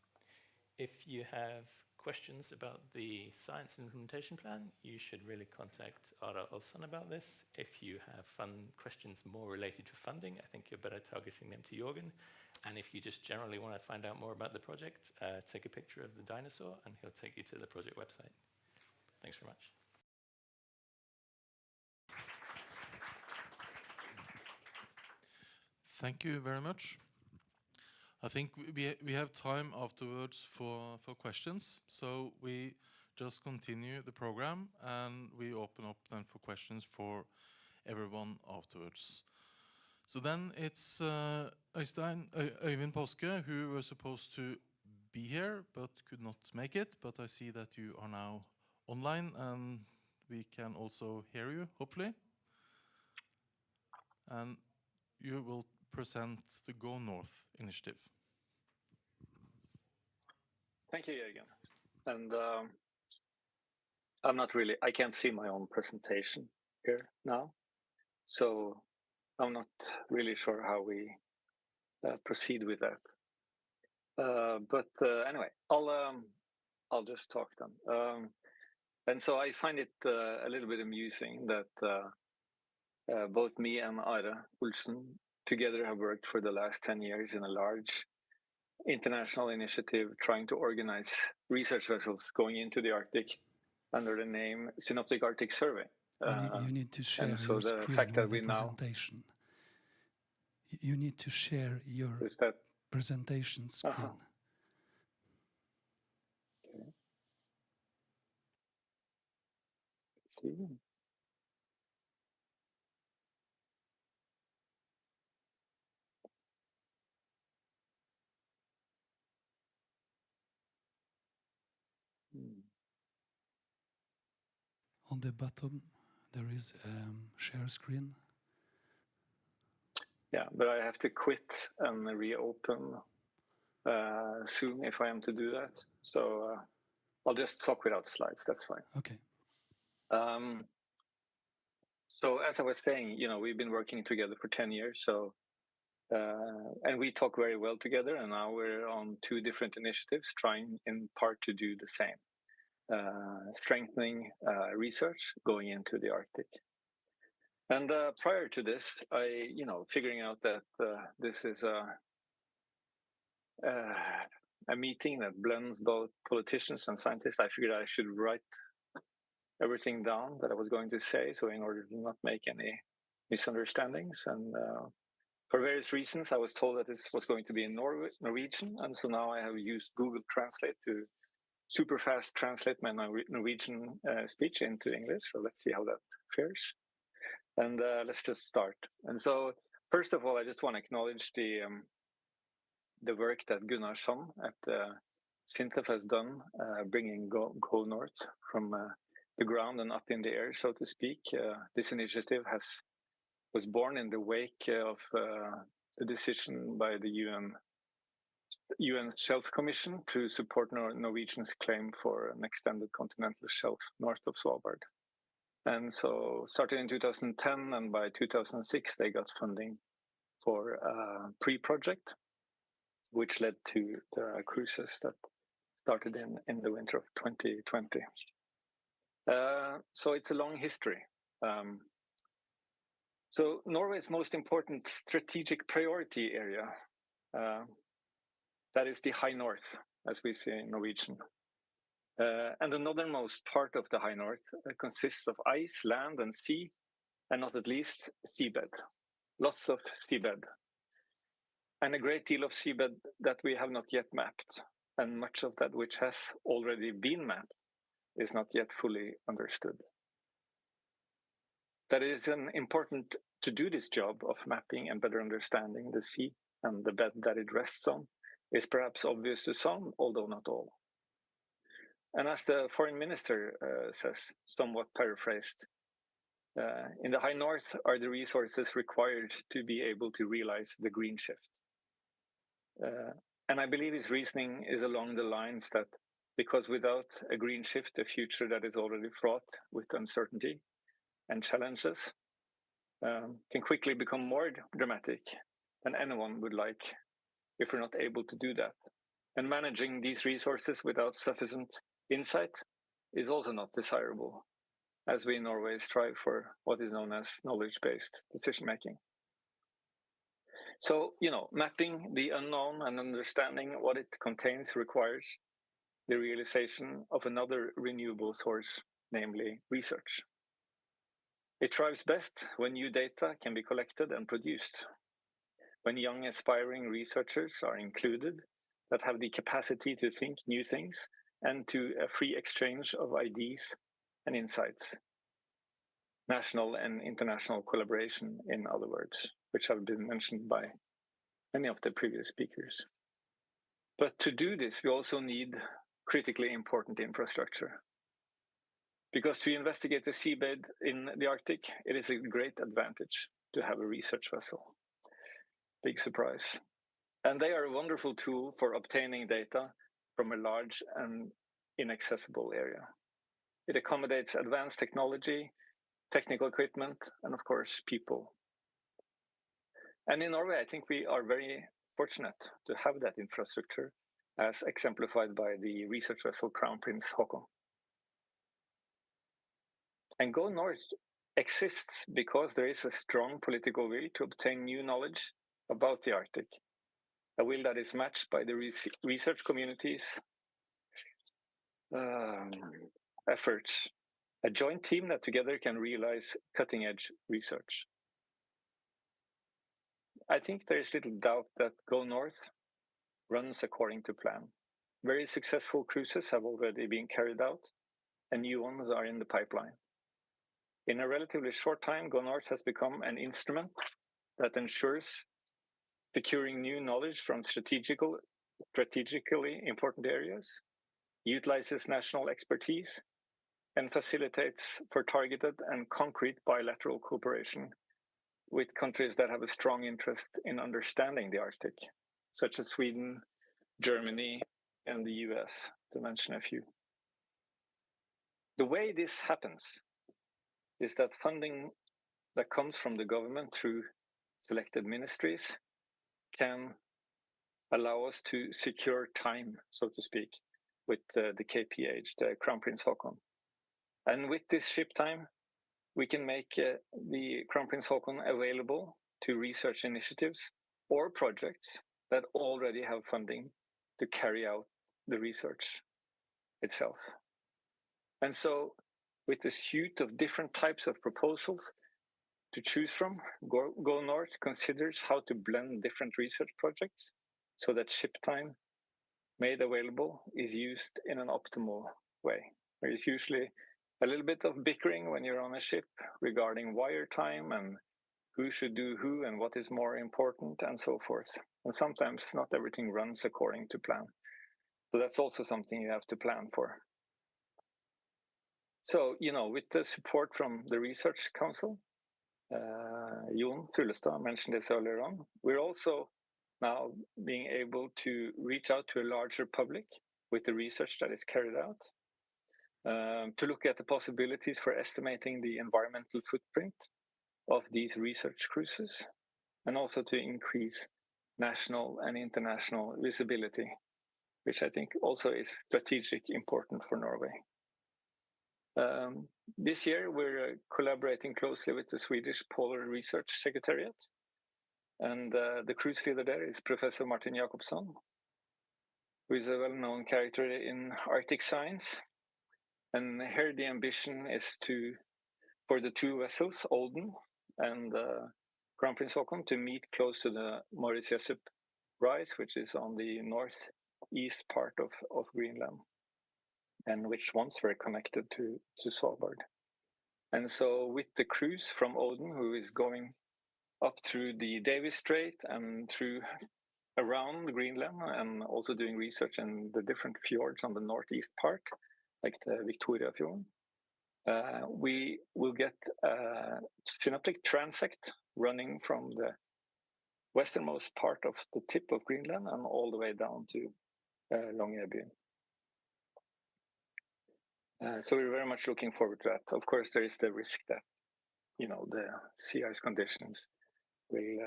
If you have questions about the science and implementation plan, you should really contact Ara Olsson about this. If you have questions more related to funding, I think you're better targeting them to Jorgen. And if you just generally want to find out more about the project, take a picture of the dinosaur and he'll take you to the project website. Thanks very much. Thank you very much. I think we have time afterwards for questions, so we just continue the program and we open up then for questions for everyone afterwards. So then it's Øyvind Påske, who was supposed to be here but could not make it, but I see that you are now online and we can also hear you, hopefully. And you will present the GoNorth initiative. Thank you, Jørgen. And I can't see my own presentation here now, so I'm not really sure how we proceed with that. But anyway, I'll just talk then. And so I find it a little bit amusing that both me and Are Olsen together have worked for the last 10 years in a large international initiative trying to organize research vessels going into the Arctic under the name Synoptic Arctic Survey. You need to share and so your the screen fact that with we the now presentation. You need to share your presentation screen. Okay. Let's see. On the bottom, there is share screen. Yeah, but I have to quit and reopen soon if I am to do that. So I'll just talk without slides. That's fine. Okay. So as I was saying, we've been working together for 10 years. So and we talk very well together. And now we're on 2 different initiatives, trying in part to do the same, strengthening research going into the Arctic. And prior to this, figuring out that this is a meeting that blends both politicians and scientists, I figured I should write everything down that I was going to say, so in order to not make any misunderstandings. And for various reasons, I was told that this was going to be in Norwegian, and so now I have used Google Translate to super fast translate my Norwegian speech into English. So let's see how that fares. And let's just start. And so, first of all, I just want to acknowledge the work that Gunnarsson at SINTEF has done, bringing GoNorth from the ground and up in the air, so to speak. This initiative was born in the wake of the decision by the UN Shelf Commission to support Norwegian's claim for an extended continental shelf north of Svalbard. And so started in 2010, and by 2006, they got funding for a pre-project, which led to the cruises that started in the winter of 2020. So it's a long history. So Norway's most important strategic priority area, that is the High North, as we say in Norwegian. And the northernmost part of the High North consists of ice, land, and sea, and not at least seabed. Lots of seabed. And a great deal of seabed that we have not yet mapped. And much of that which has already been mapped is not yet fully understood. That is important to do this job of mapping and better understanding the sea and the bed that it rests on is perhaps obvious to some, although not all. And as the foreign minister says, somewhat paraphrased, in the High North are the resources required to be able to realize the green shift. And I believe his reasoning is along the lines that because without a green shift, a future that is already fraught with uncertainty and challenges, can quickly become more dramatic than anyone would like if we're not able to do that. And managing these resources without sufficient insight is also not desirable, as we in Norway strive for what is known as knowledge-based decision-making. So, mapping the unknown and understanding what it contains requires the realization of another renewable source, namely research. It thrives best when new data can be collected and produced, when young aspiring researchers are included that have the capacity to think new things and to a free exchange of ideas and insights. National and international collaboration, in other words, which have been mentioned by many of the previous speakers. But to do this, we also need critically important infrastructure. Because to investigate the seabed in the Arctic, it is a great advantage to have a research vessel. Big surprise. And they are a wonderful tool for obtaining data from a large and inaccessible area. It accommodates advanced technology, technical equipment, and of course, people. And in Norway, I think we are very fortunate to have that infrastructure, as exemplified by the research vessel Crown Prince Haakon. And GoNorth exists because there is a strong political will to obtain new knowledge about the Arctic, a will that is matched by the research community's efforts, a joint team that together can realize cutting-edge research. I think there is little doubt that GoNorth runs according to plan. Very successful cruises have already been carried out, and new ones are in the pipeline. In a relatively short time, GoNorth has become an instrument that ensures securing new knowledge from strategically important areas, utilizes national expertise, and facilitates for targeted and concrete bilateral cooperation with countries that have a strong interest in understanding the Arctic, such as Sweden, Germany, and the US, to mention a few. The way this happens is that funding that comes from the government through selected ministries can allow us to secure time, so to speak, with the KPH, the Crown Prince Haakon. And with this ship time, we can make the Crown Prince Haakon available to research initiatives or projects that already have funding to carry out the research itself. And so, with this suite of different types of proposals to choose from, GoNorth considers how to blend different research projects so that ship time made available is used in an optimal way. There is usually a little bit of bickering when you're on a ship regarding wire time and who should do who and what is more important and so forth. And sometimes not everything runs according to plan. So that's also something you have to plan for. So, with the support from the Research Council, Jon Fullestad mentioned this earlier on, we're also now being able to reach out to a larger public with the research that is carried out, to look at the possibilities for estimating the environmental footprint of these research cruises, and also to increase national and international visibility, which I think also is strategically important for Norway. This year, we're collaborating closely with the Swedish Polar Research Secretariat, and the cruise leader there is Professor Martin Jakobsson, who is a well-known character in Arctic science. And here the ambition is for the two vessels, Olden and Crown Prince Haakon, to meet close to the Morris Jessup rise, which is on the northeast part of Greenland, and which once were connected to Svalbard. And so with the cruise from Odin, who is going up through the Davis Strait and through around Greenland, and also doing research in the different fjords on the northeast part, like the Victoria Fjord, we will get a synoptic transect running from the westernmost part of the tip of Greenland and all the way down to Longyearbyen. So we're very much looking forward to that. Of course, there is the risk that the sea ice conditions will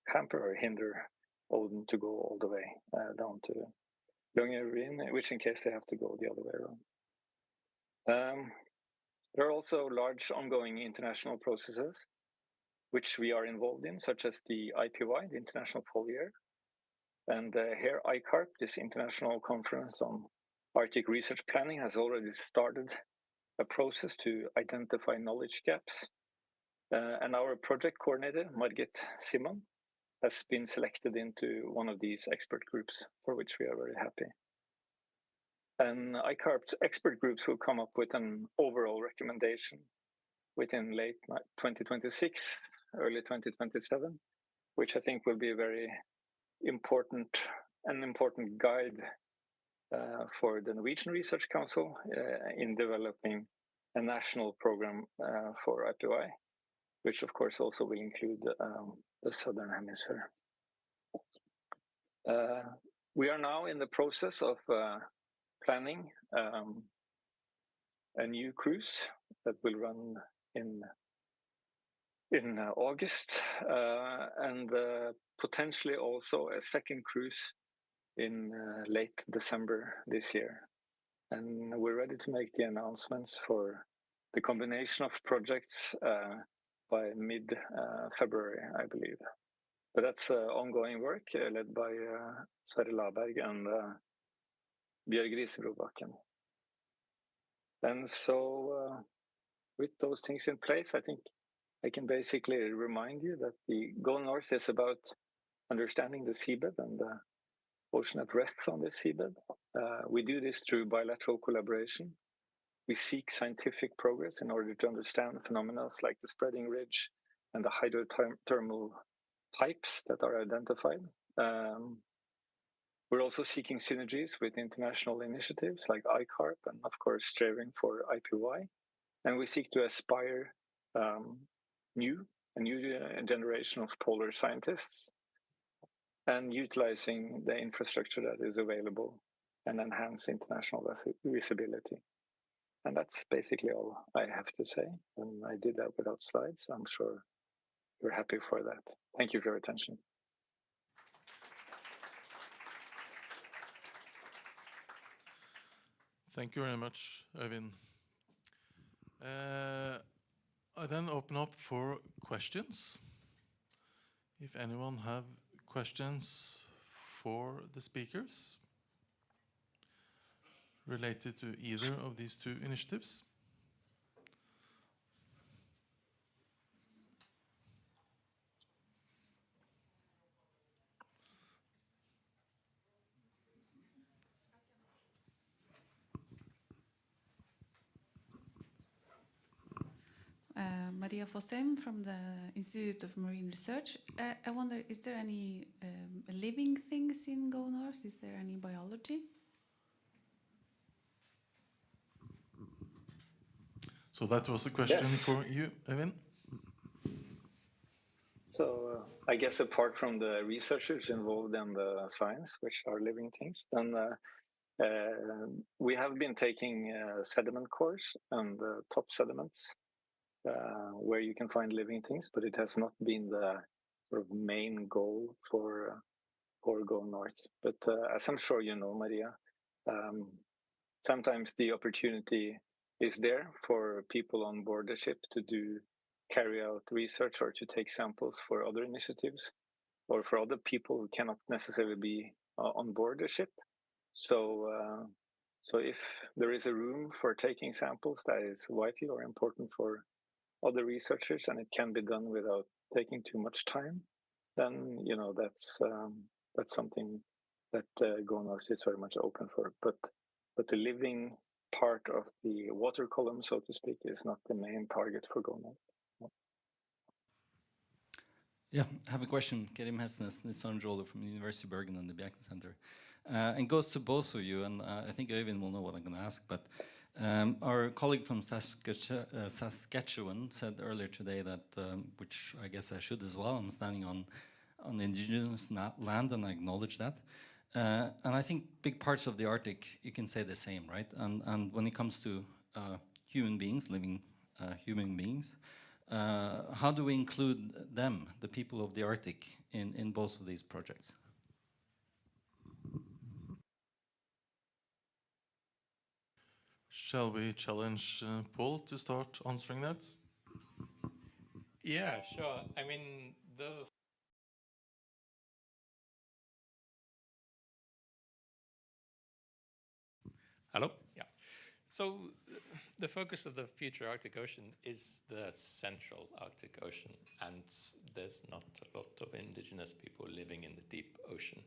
hamper or hinder Odin to go all the way down to Longyearbyen, which in case they have to go the other way around. There are also large ongoing international processes which we are involved in, such as the IPY, the International Pole Year, and here ICARP, this international conference on Arctic research planning, has already started a process to identify knowledge gaps. And our project coordinator, Margit Simon, has been selected into one of these expert groups, for which we are very happy. And ICARP's expert groups will come up with an overall recommendation within late 2026, early 2027, which I think will be a very important guide for the Norwegian Research Council in developing a national program for IPY, which of course also will include the Southern Hemisphere. We are now in the process of planning a new cruise that will run in August, and potentially also a second cruise in late December this year. And we're ready to make the announcements for the combination of projects by mid-February, I believe. But that's ongoing work led by Sverre Laberg and Bjørg Risenbrobakken. And so with those things in place, I think I can basically remind you that the GoNorth is about understanding the seabed and the ocean at rest on this seabed. We do this through bilateral collaboration. We seek scientific progress in order to understand phenomena like the spreading ridge and the hydrothermal pipes that are identified. We're also seeking synergies with international initiatives like ICARP and, of course, striving for IPY. And we seek to aspire a new generation of polar scientists and utilizing the infrastructure that is available and enhance international visibility. And that's basically all I have to say. And I did that without slides. I'm sure you're happy for that. Thank you for your attention. Thank you very much, Øyvind. I then open up for questions. If anyone have questions for the speakers related to either of these two initiatives. Maria Fossheim from the Institute of Marine Research. I wonder, is there any living things in GoNorth? Is there any biology? So that was a question for you, Øyvind. So I guess apart from the researchers involved in the science, which are living things, then we have been taking a sediment course and top sediments where you can find living things, but it has not been the sort of main goal for GoNorth. But as I'm sure you know, Maria, sometimes the opportunity is there for people on board the ship to carry out research or to take samples for other initiatives or for other people who cannot necessarily be on board the ship. So if there is a room for taking samples that is vital or important for other researchers and it can be done without taking too much time, then that's something that GoNorth is very much open for. But the living part of the water column, so to speak, is not the main target for GoNorth. Yeah, I have a question. Kerim Hesnes, Nissan Joler from the University of Bergen and the Bjerken Center. And goes to both of you, and I think Øyvind will know what I'm going to ask, but our colleague from Saskatchewan said earlier today that, which I guess I should as well, I'm standing on indigenous land and I acknowledge that. And I think big parts of the Arctic, you can say the same, right? And when it comes to human beings, living human beings, How do we include them, the people of the Arctic, in both of these projects? Shall we challenge Paul to start answering that? Yeah, sure. I mean, the Hello? Yeah. So the focus of the future Arctic Ocean is the central Arctic Ocean, and there's not a lot of indigenous people living in the deep ocean.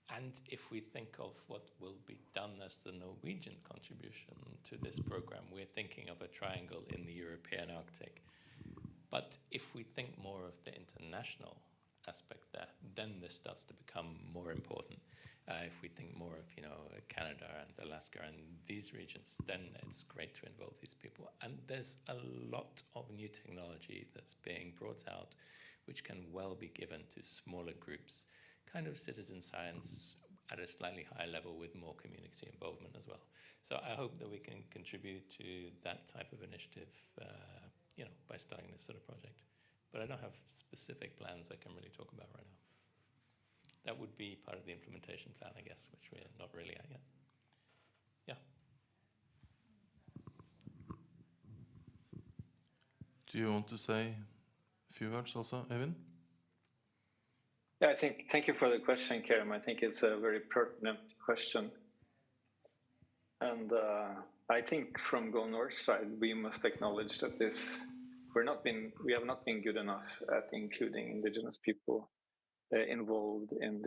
And if we think of what will be done as the Norwegian contribution to this program, we're thinking of a triangle in the European Arctic. But if we think more of the international aspect there, then this starts to become more important. If we think more of, Canada and Alaska and these regions, then it's great to involve these people. And there's a lot of new technology that's being brought out, which can well be given to smaller groups, kind of citizen science at a slightly higher level with more community involvement as well. So I hope that we can contribute to that type of initiative, by starting this sort of project. But I don't have specific plans I can really talk about right now. That would be part of the implementation plan, I guess, which we're not really at yet. Yeah. Do you want to say a few words also, Evan? Yeah, thank you for the question, Kerem. I think it's a very pertinent question. And I think from GoNorth side, we must acknowledge that we have not been good enough at including indigenous people involved in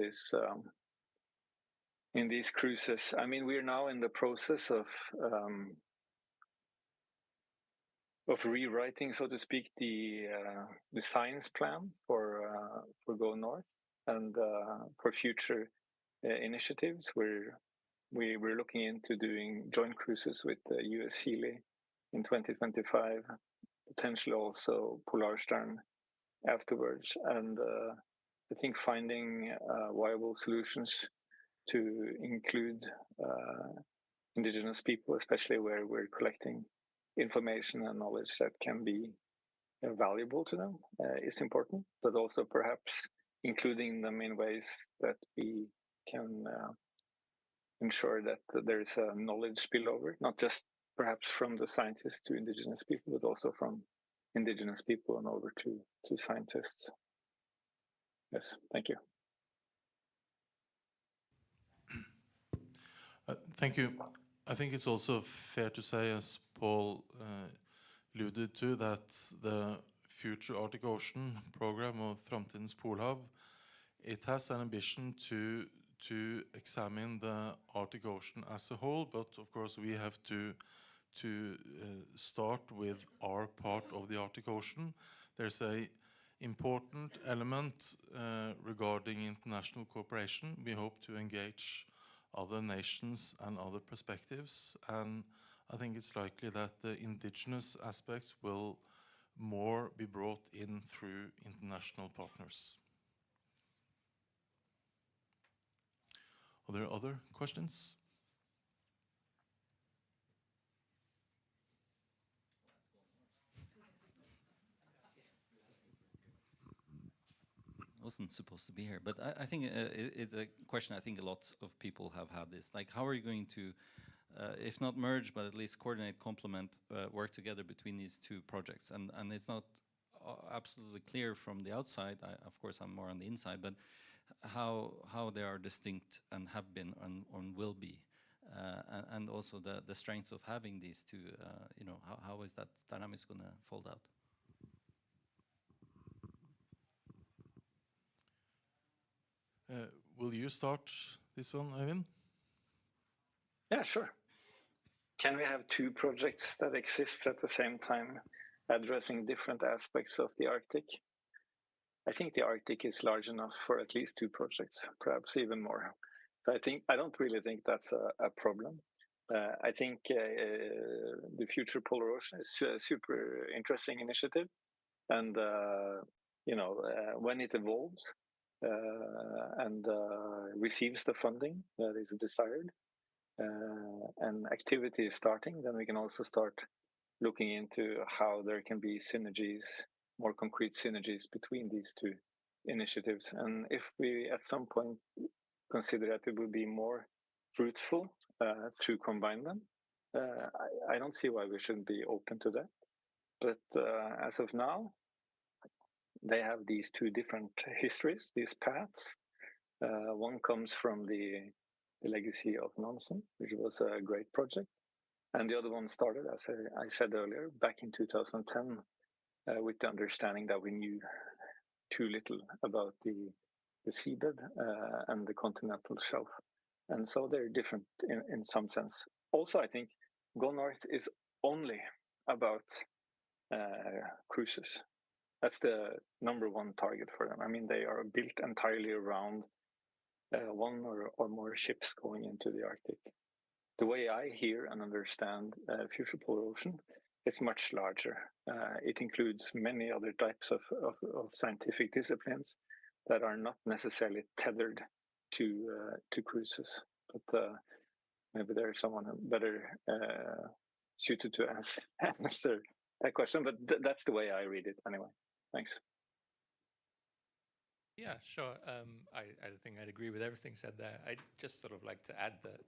these cruises. I mean, we are now in the process of rewriting, so to speak, the science plan for GoNorth and for future initiatives. We're looking into doing joint cruises with US Healy in 2025, potentially also Polarstern afterwards. And I think finding viable solutions to include indigenous people, especially where we're collecting information and knowledge that can be valuable to them, is important, but also perhaps including them in ways that we can ensure that there is a knowledge spillover, not just perhaps from the scientists to indigenous people, but also from indigenous people and over to scientists. Yes, thank you. Thank you. I think it's also fair to say, as Paul alluded to, that the future Arctic Ocean program of Framtidens Polhav, it has an ambition to examine the Arctic Ocean as a whole, but of course we have to start with our part of the Arctic Ocean. There's a important element regarding international cooperation. We hope to engage other nations and other perspectives, and I think it's likely that the indigenous aspects will more be brought in through international partners. Are there other questions? Wasn't supposed to be here, but I think it's a question I think a lot of people have had is like, how are you going to, if not merge, but at least coordinate, complement, work together between these two projects? And it's not absolutely clear from the outside. Of course, I'm more on the inside, but how they are distinct and have been and will be, and also the strength of having these two. How is that dynamics going to fold out? Will you start this one, Eivind? Yeah, sure. Can we have two projects that exist at the same time, addressing different aspects of the Arctic? I think the Arctic is large enough for at least two projects, perhaps even more. So I don't really think that's a problem. I think the Future Polar Ocean is a super interesting initiative, and when it evolves and receives the funding that is desired, and activity is starting, then we can also start looking into how there can be synergies, more concrete synergies between these two initiatives. And if we at some point consider that it would be more fruitful to combine them, I don't see why we shouldn't be open to that. But as of now, they have these two different histories, these paths. One comes from the legacy of Nansen, which was a great project. And the other one started, as I said earlier, back in 2010, with the understanding that we knew too little about the seabed and the continental shelf. And so they're different in some sense. Also, I think GoNorth is only about cruises. That's the number one target for them. I mean, they are built entirely around one or more ships going into the Arctic. The way I hear and understand Future Polar Ocean, it's much larger. It includes many other types of scientific disciplines that are not necessarily tethered to cruises. But maybe there's someone better suited to answer that question. But that's the way I read it anyway. Thanks. Yeah, sure. I think I'd agree with everything said there. I'd just sort of like to add that,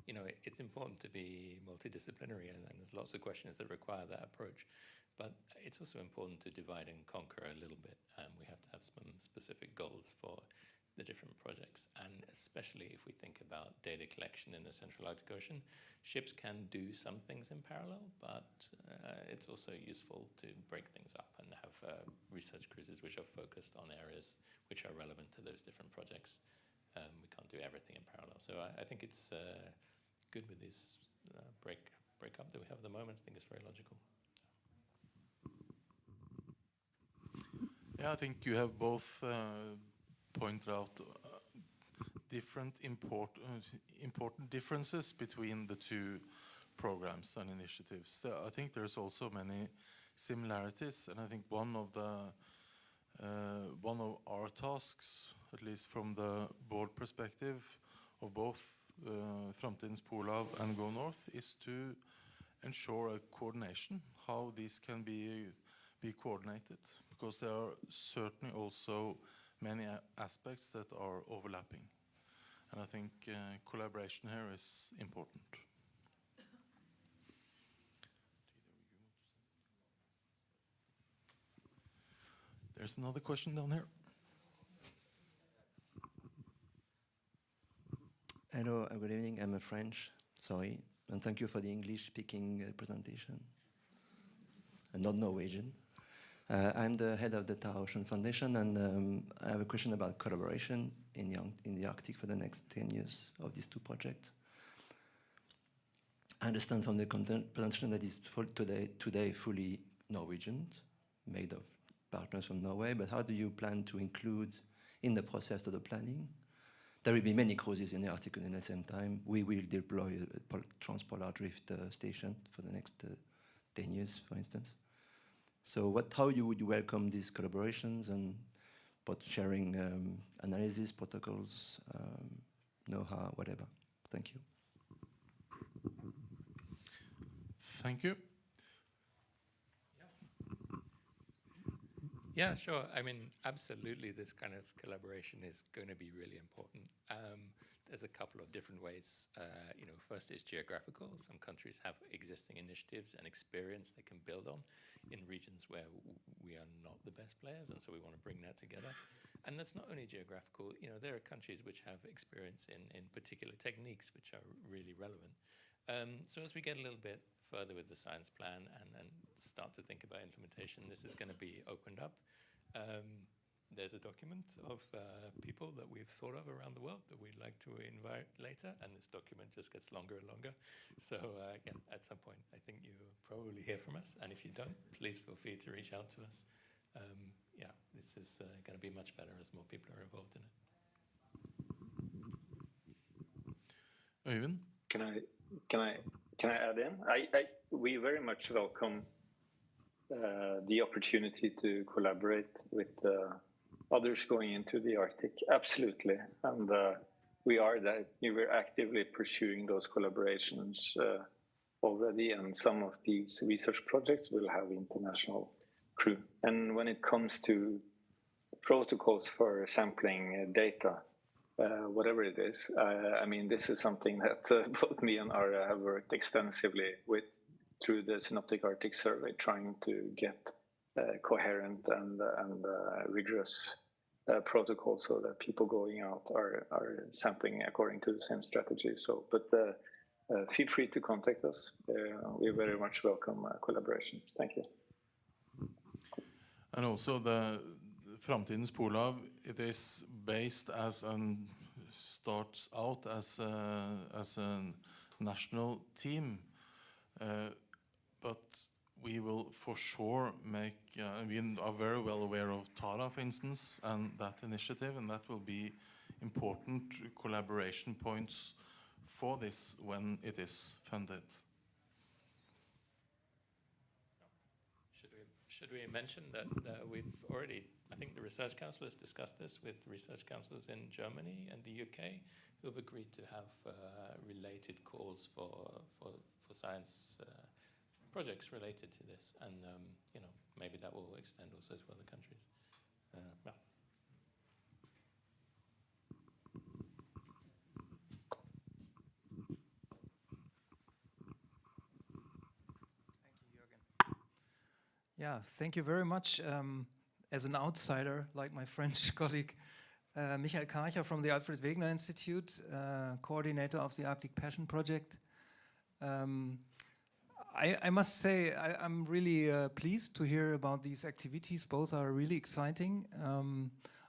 you know, it's important to be multidisciplinary, and there's lots of questions that require that approach. But it's also important to divide and conquer a little bit. We have to have some specific goals for the different projects, and especially if we think about data collection in the Central Arctic Ocean, ships can do some things in parallel, but it's also useful to break things up and have research cruises which are focused on areas which are relevant to those different projects. We can't do everything in parallel, so I think it's good with this break up that we have at the moment. I think it's very logical. Yeah, I think you have both pointed out different important differences between the two programs and initiatives. I think there's also many similarities, and I think one of our tasks, at least from the board perspective of both Framtidens Polhav and GoNorth, is to ensure a coordination, how these can be coordinated, because there are certainly also many aspects that are overlapping. And I think collaboration here is important. There's another question down here. Hello, good evening. I'm a French, sorry, and thank you for the English-speaking presentation. I'm not Norwegian. I'm the head of the Tara Ocean Foundation, and I have a question about collaboration in the Arctic for the next 10 years of these two projects. I understand from the presentation that it's today fully Norwegian, made of partners from Norway, but how do you plan to include in the process of the planning? There will be many cruises in the Arctic at the same time. We will deploy a transpolar drift station for the next 10 years, for instance. So how you would welcome these collaborations and sharing analysis, protocols, know-how, whatever? Thank you. Thank you. Yeah, sure. I mean, absolutely, this kind of collaboration is going to be really important. There's a couple of different ways. You know, first is geographical. Some countries have existing initiatives and experience they can build on in regions where we are not the best players, and so we want to bring that together. And that's not only geographical. You know, there are countries which have experience in particular techniques which are really relevant. So as we get a little bit further with the science plan and start to think about implementation, this is going to be opened up. There's a document of people that we've thought of around the world that we'd like to invite later, and this document just gets longer and longer. So yeah, at some point, I think you'll probably hear from us, and if you don't, please feel free to reach out to us. Yeah, this is going to be much better as more people are involved in it. Øyvind? Can I add in? We very much welcome the opportunity to collaborate with others going into the Arctic. Absolutely, and we're actively pursuing those collaborations already, and some of these research projects will have international crew. And when it comes to protocols for sampling data, whatever it is, I mean, this is something that both me and Ara have worked extensively with through the Synoptic Arctic Survey, trying to get coherent and rigorous protocols so that people going out are sampling according to the same strategy. So, but feel free to contact us. We very much welcome collaboration. Thank you. And also the Framtidens Polhav, it is based starts out as a national team, but we will for sure make, we are very well aware of Tara, for instance, and that initiative, and that will be important collaboration points for this when it is funded. Should we mention that we've already, I think the Research Council has discussed this with research councils in Germany and the UK, who have agreed to have related calls for science projects related to this, and you know, maybe that will extend also to other countries. Yeah. Yeah, thank you very much. As an outsider, like my French colleague, Michael Karcher from the Alfred Wegener Institute, coordinator of the Arctic Passion Project. I must say, I'm really pleased to hear about these activities. Both are really exciting.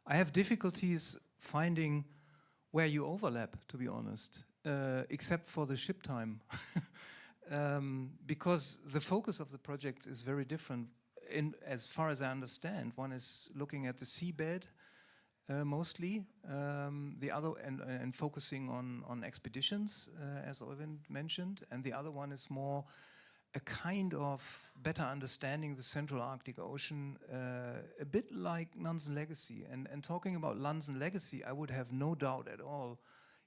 I have difficulties finding where you overlap, to be honest, except for the ship time. Because the focus of the project is very different. As far as I understand, one is looking at the seabed mostly, the other and focusing on expeditions, as Øyvind mentioned, and the other one is more a kind of better understanding the Central Arctic Ocean, a bit like Nansen Legacy. And talking about Nansen Legacy, I would have no doubt at all,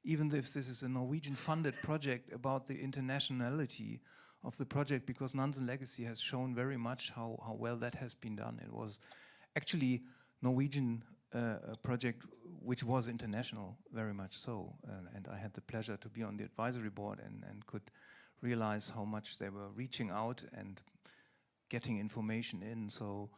even if this is a Norwegian-funded project, about the internationality of the project, because Nansen Legacy has shown very much how well that has been done. It was actually Norwegian project which was international, very much so. And I had the pleasure to be on the advisory board and could realize how much they were reaching out and getting information in. So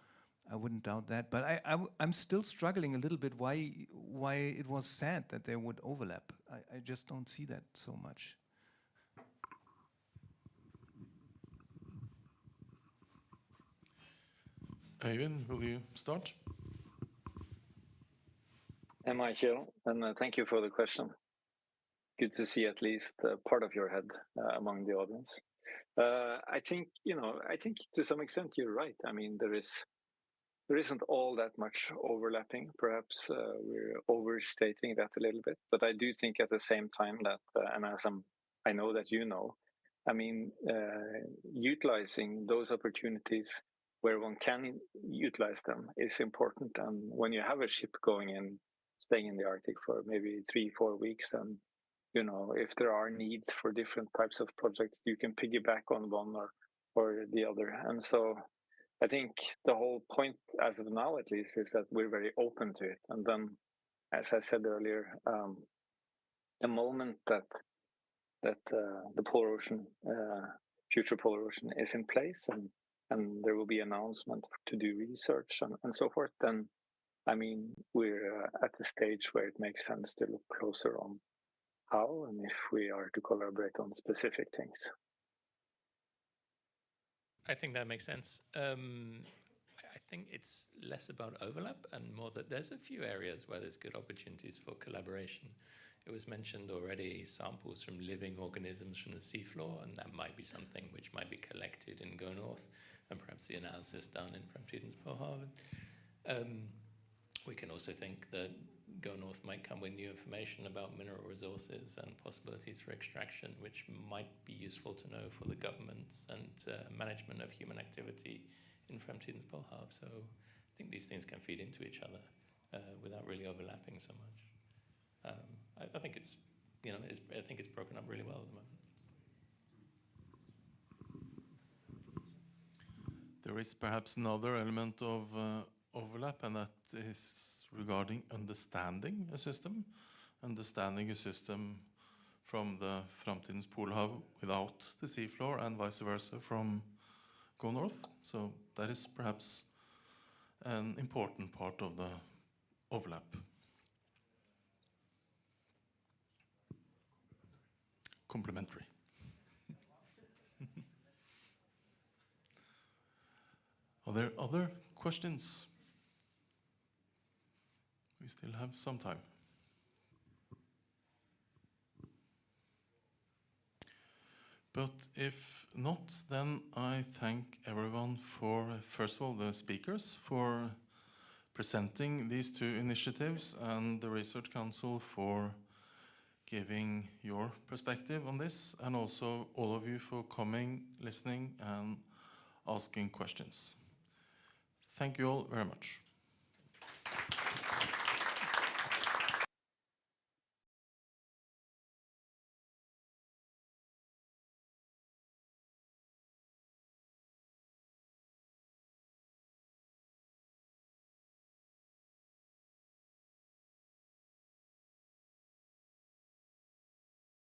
I wouldn't doubt that. But I'm still struggling a little bit why it was said that they would overlap. I just don't see that so much. Øyvind, will you start? Michael, and thank you for the question. Good to see at least part of your head among the audience. I think, I think to some extent you're right. I mean, there isn't all that much overlapping. Perhaps we're overstating that a little bit, but I do think at the same time that, and as I know that you know, I mean, utilizing those opportunities where one can utilize them is important. And when you have a ship going in, staying in the Arctic for maybe 3-4 weeks, and if there are needs for different types of projects, you can piggyback on one or the other. And so I think the whole point, as of now at least, is that we're very open to it. And then, as I said earlier, the moment that the polar ocean, future polar ocean, is in place, and there will be announcement to do research and so forth, then I mean, we're at the stage where it makes sense to look closer on how and if we are to collaborate on specific things. I think that makes sense. I think it's less about overlap and more that there's a few areas where there's good opportunities for collaboration. It was mentioned already, samples from living organisms from the seafloor, and that might be something which might be collected in GoNorth, and perhaps the analysis done in Framtidens Polhav. We can also think that GoNorth might come with new information about mineral resources and possibilities for extraction, which might be useful to know for the governments and management of human activity in Framtidens Polhav. So I think these things can feed into each other without really overlapping so much. I think it's, I think it's broken up really well at the moment. There is perhaps another element of overlap, and that is regarding understanding a system from the Framtidens Polhav without the seafloor, and vice versa from GoNorth. So that is perhaps an important part of the overlap. Complementary. Are there other questions? We still have some time. But if not, then I thank everyone for, first of all, the speakers for presenting these two initiatives, and the Research Council for giving your perspective on this, and also all of you for coming, listening, and asking questions. Thank you all very much.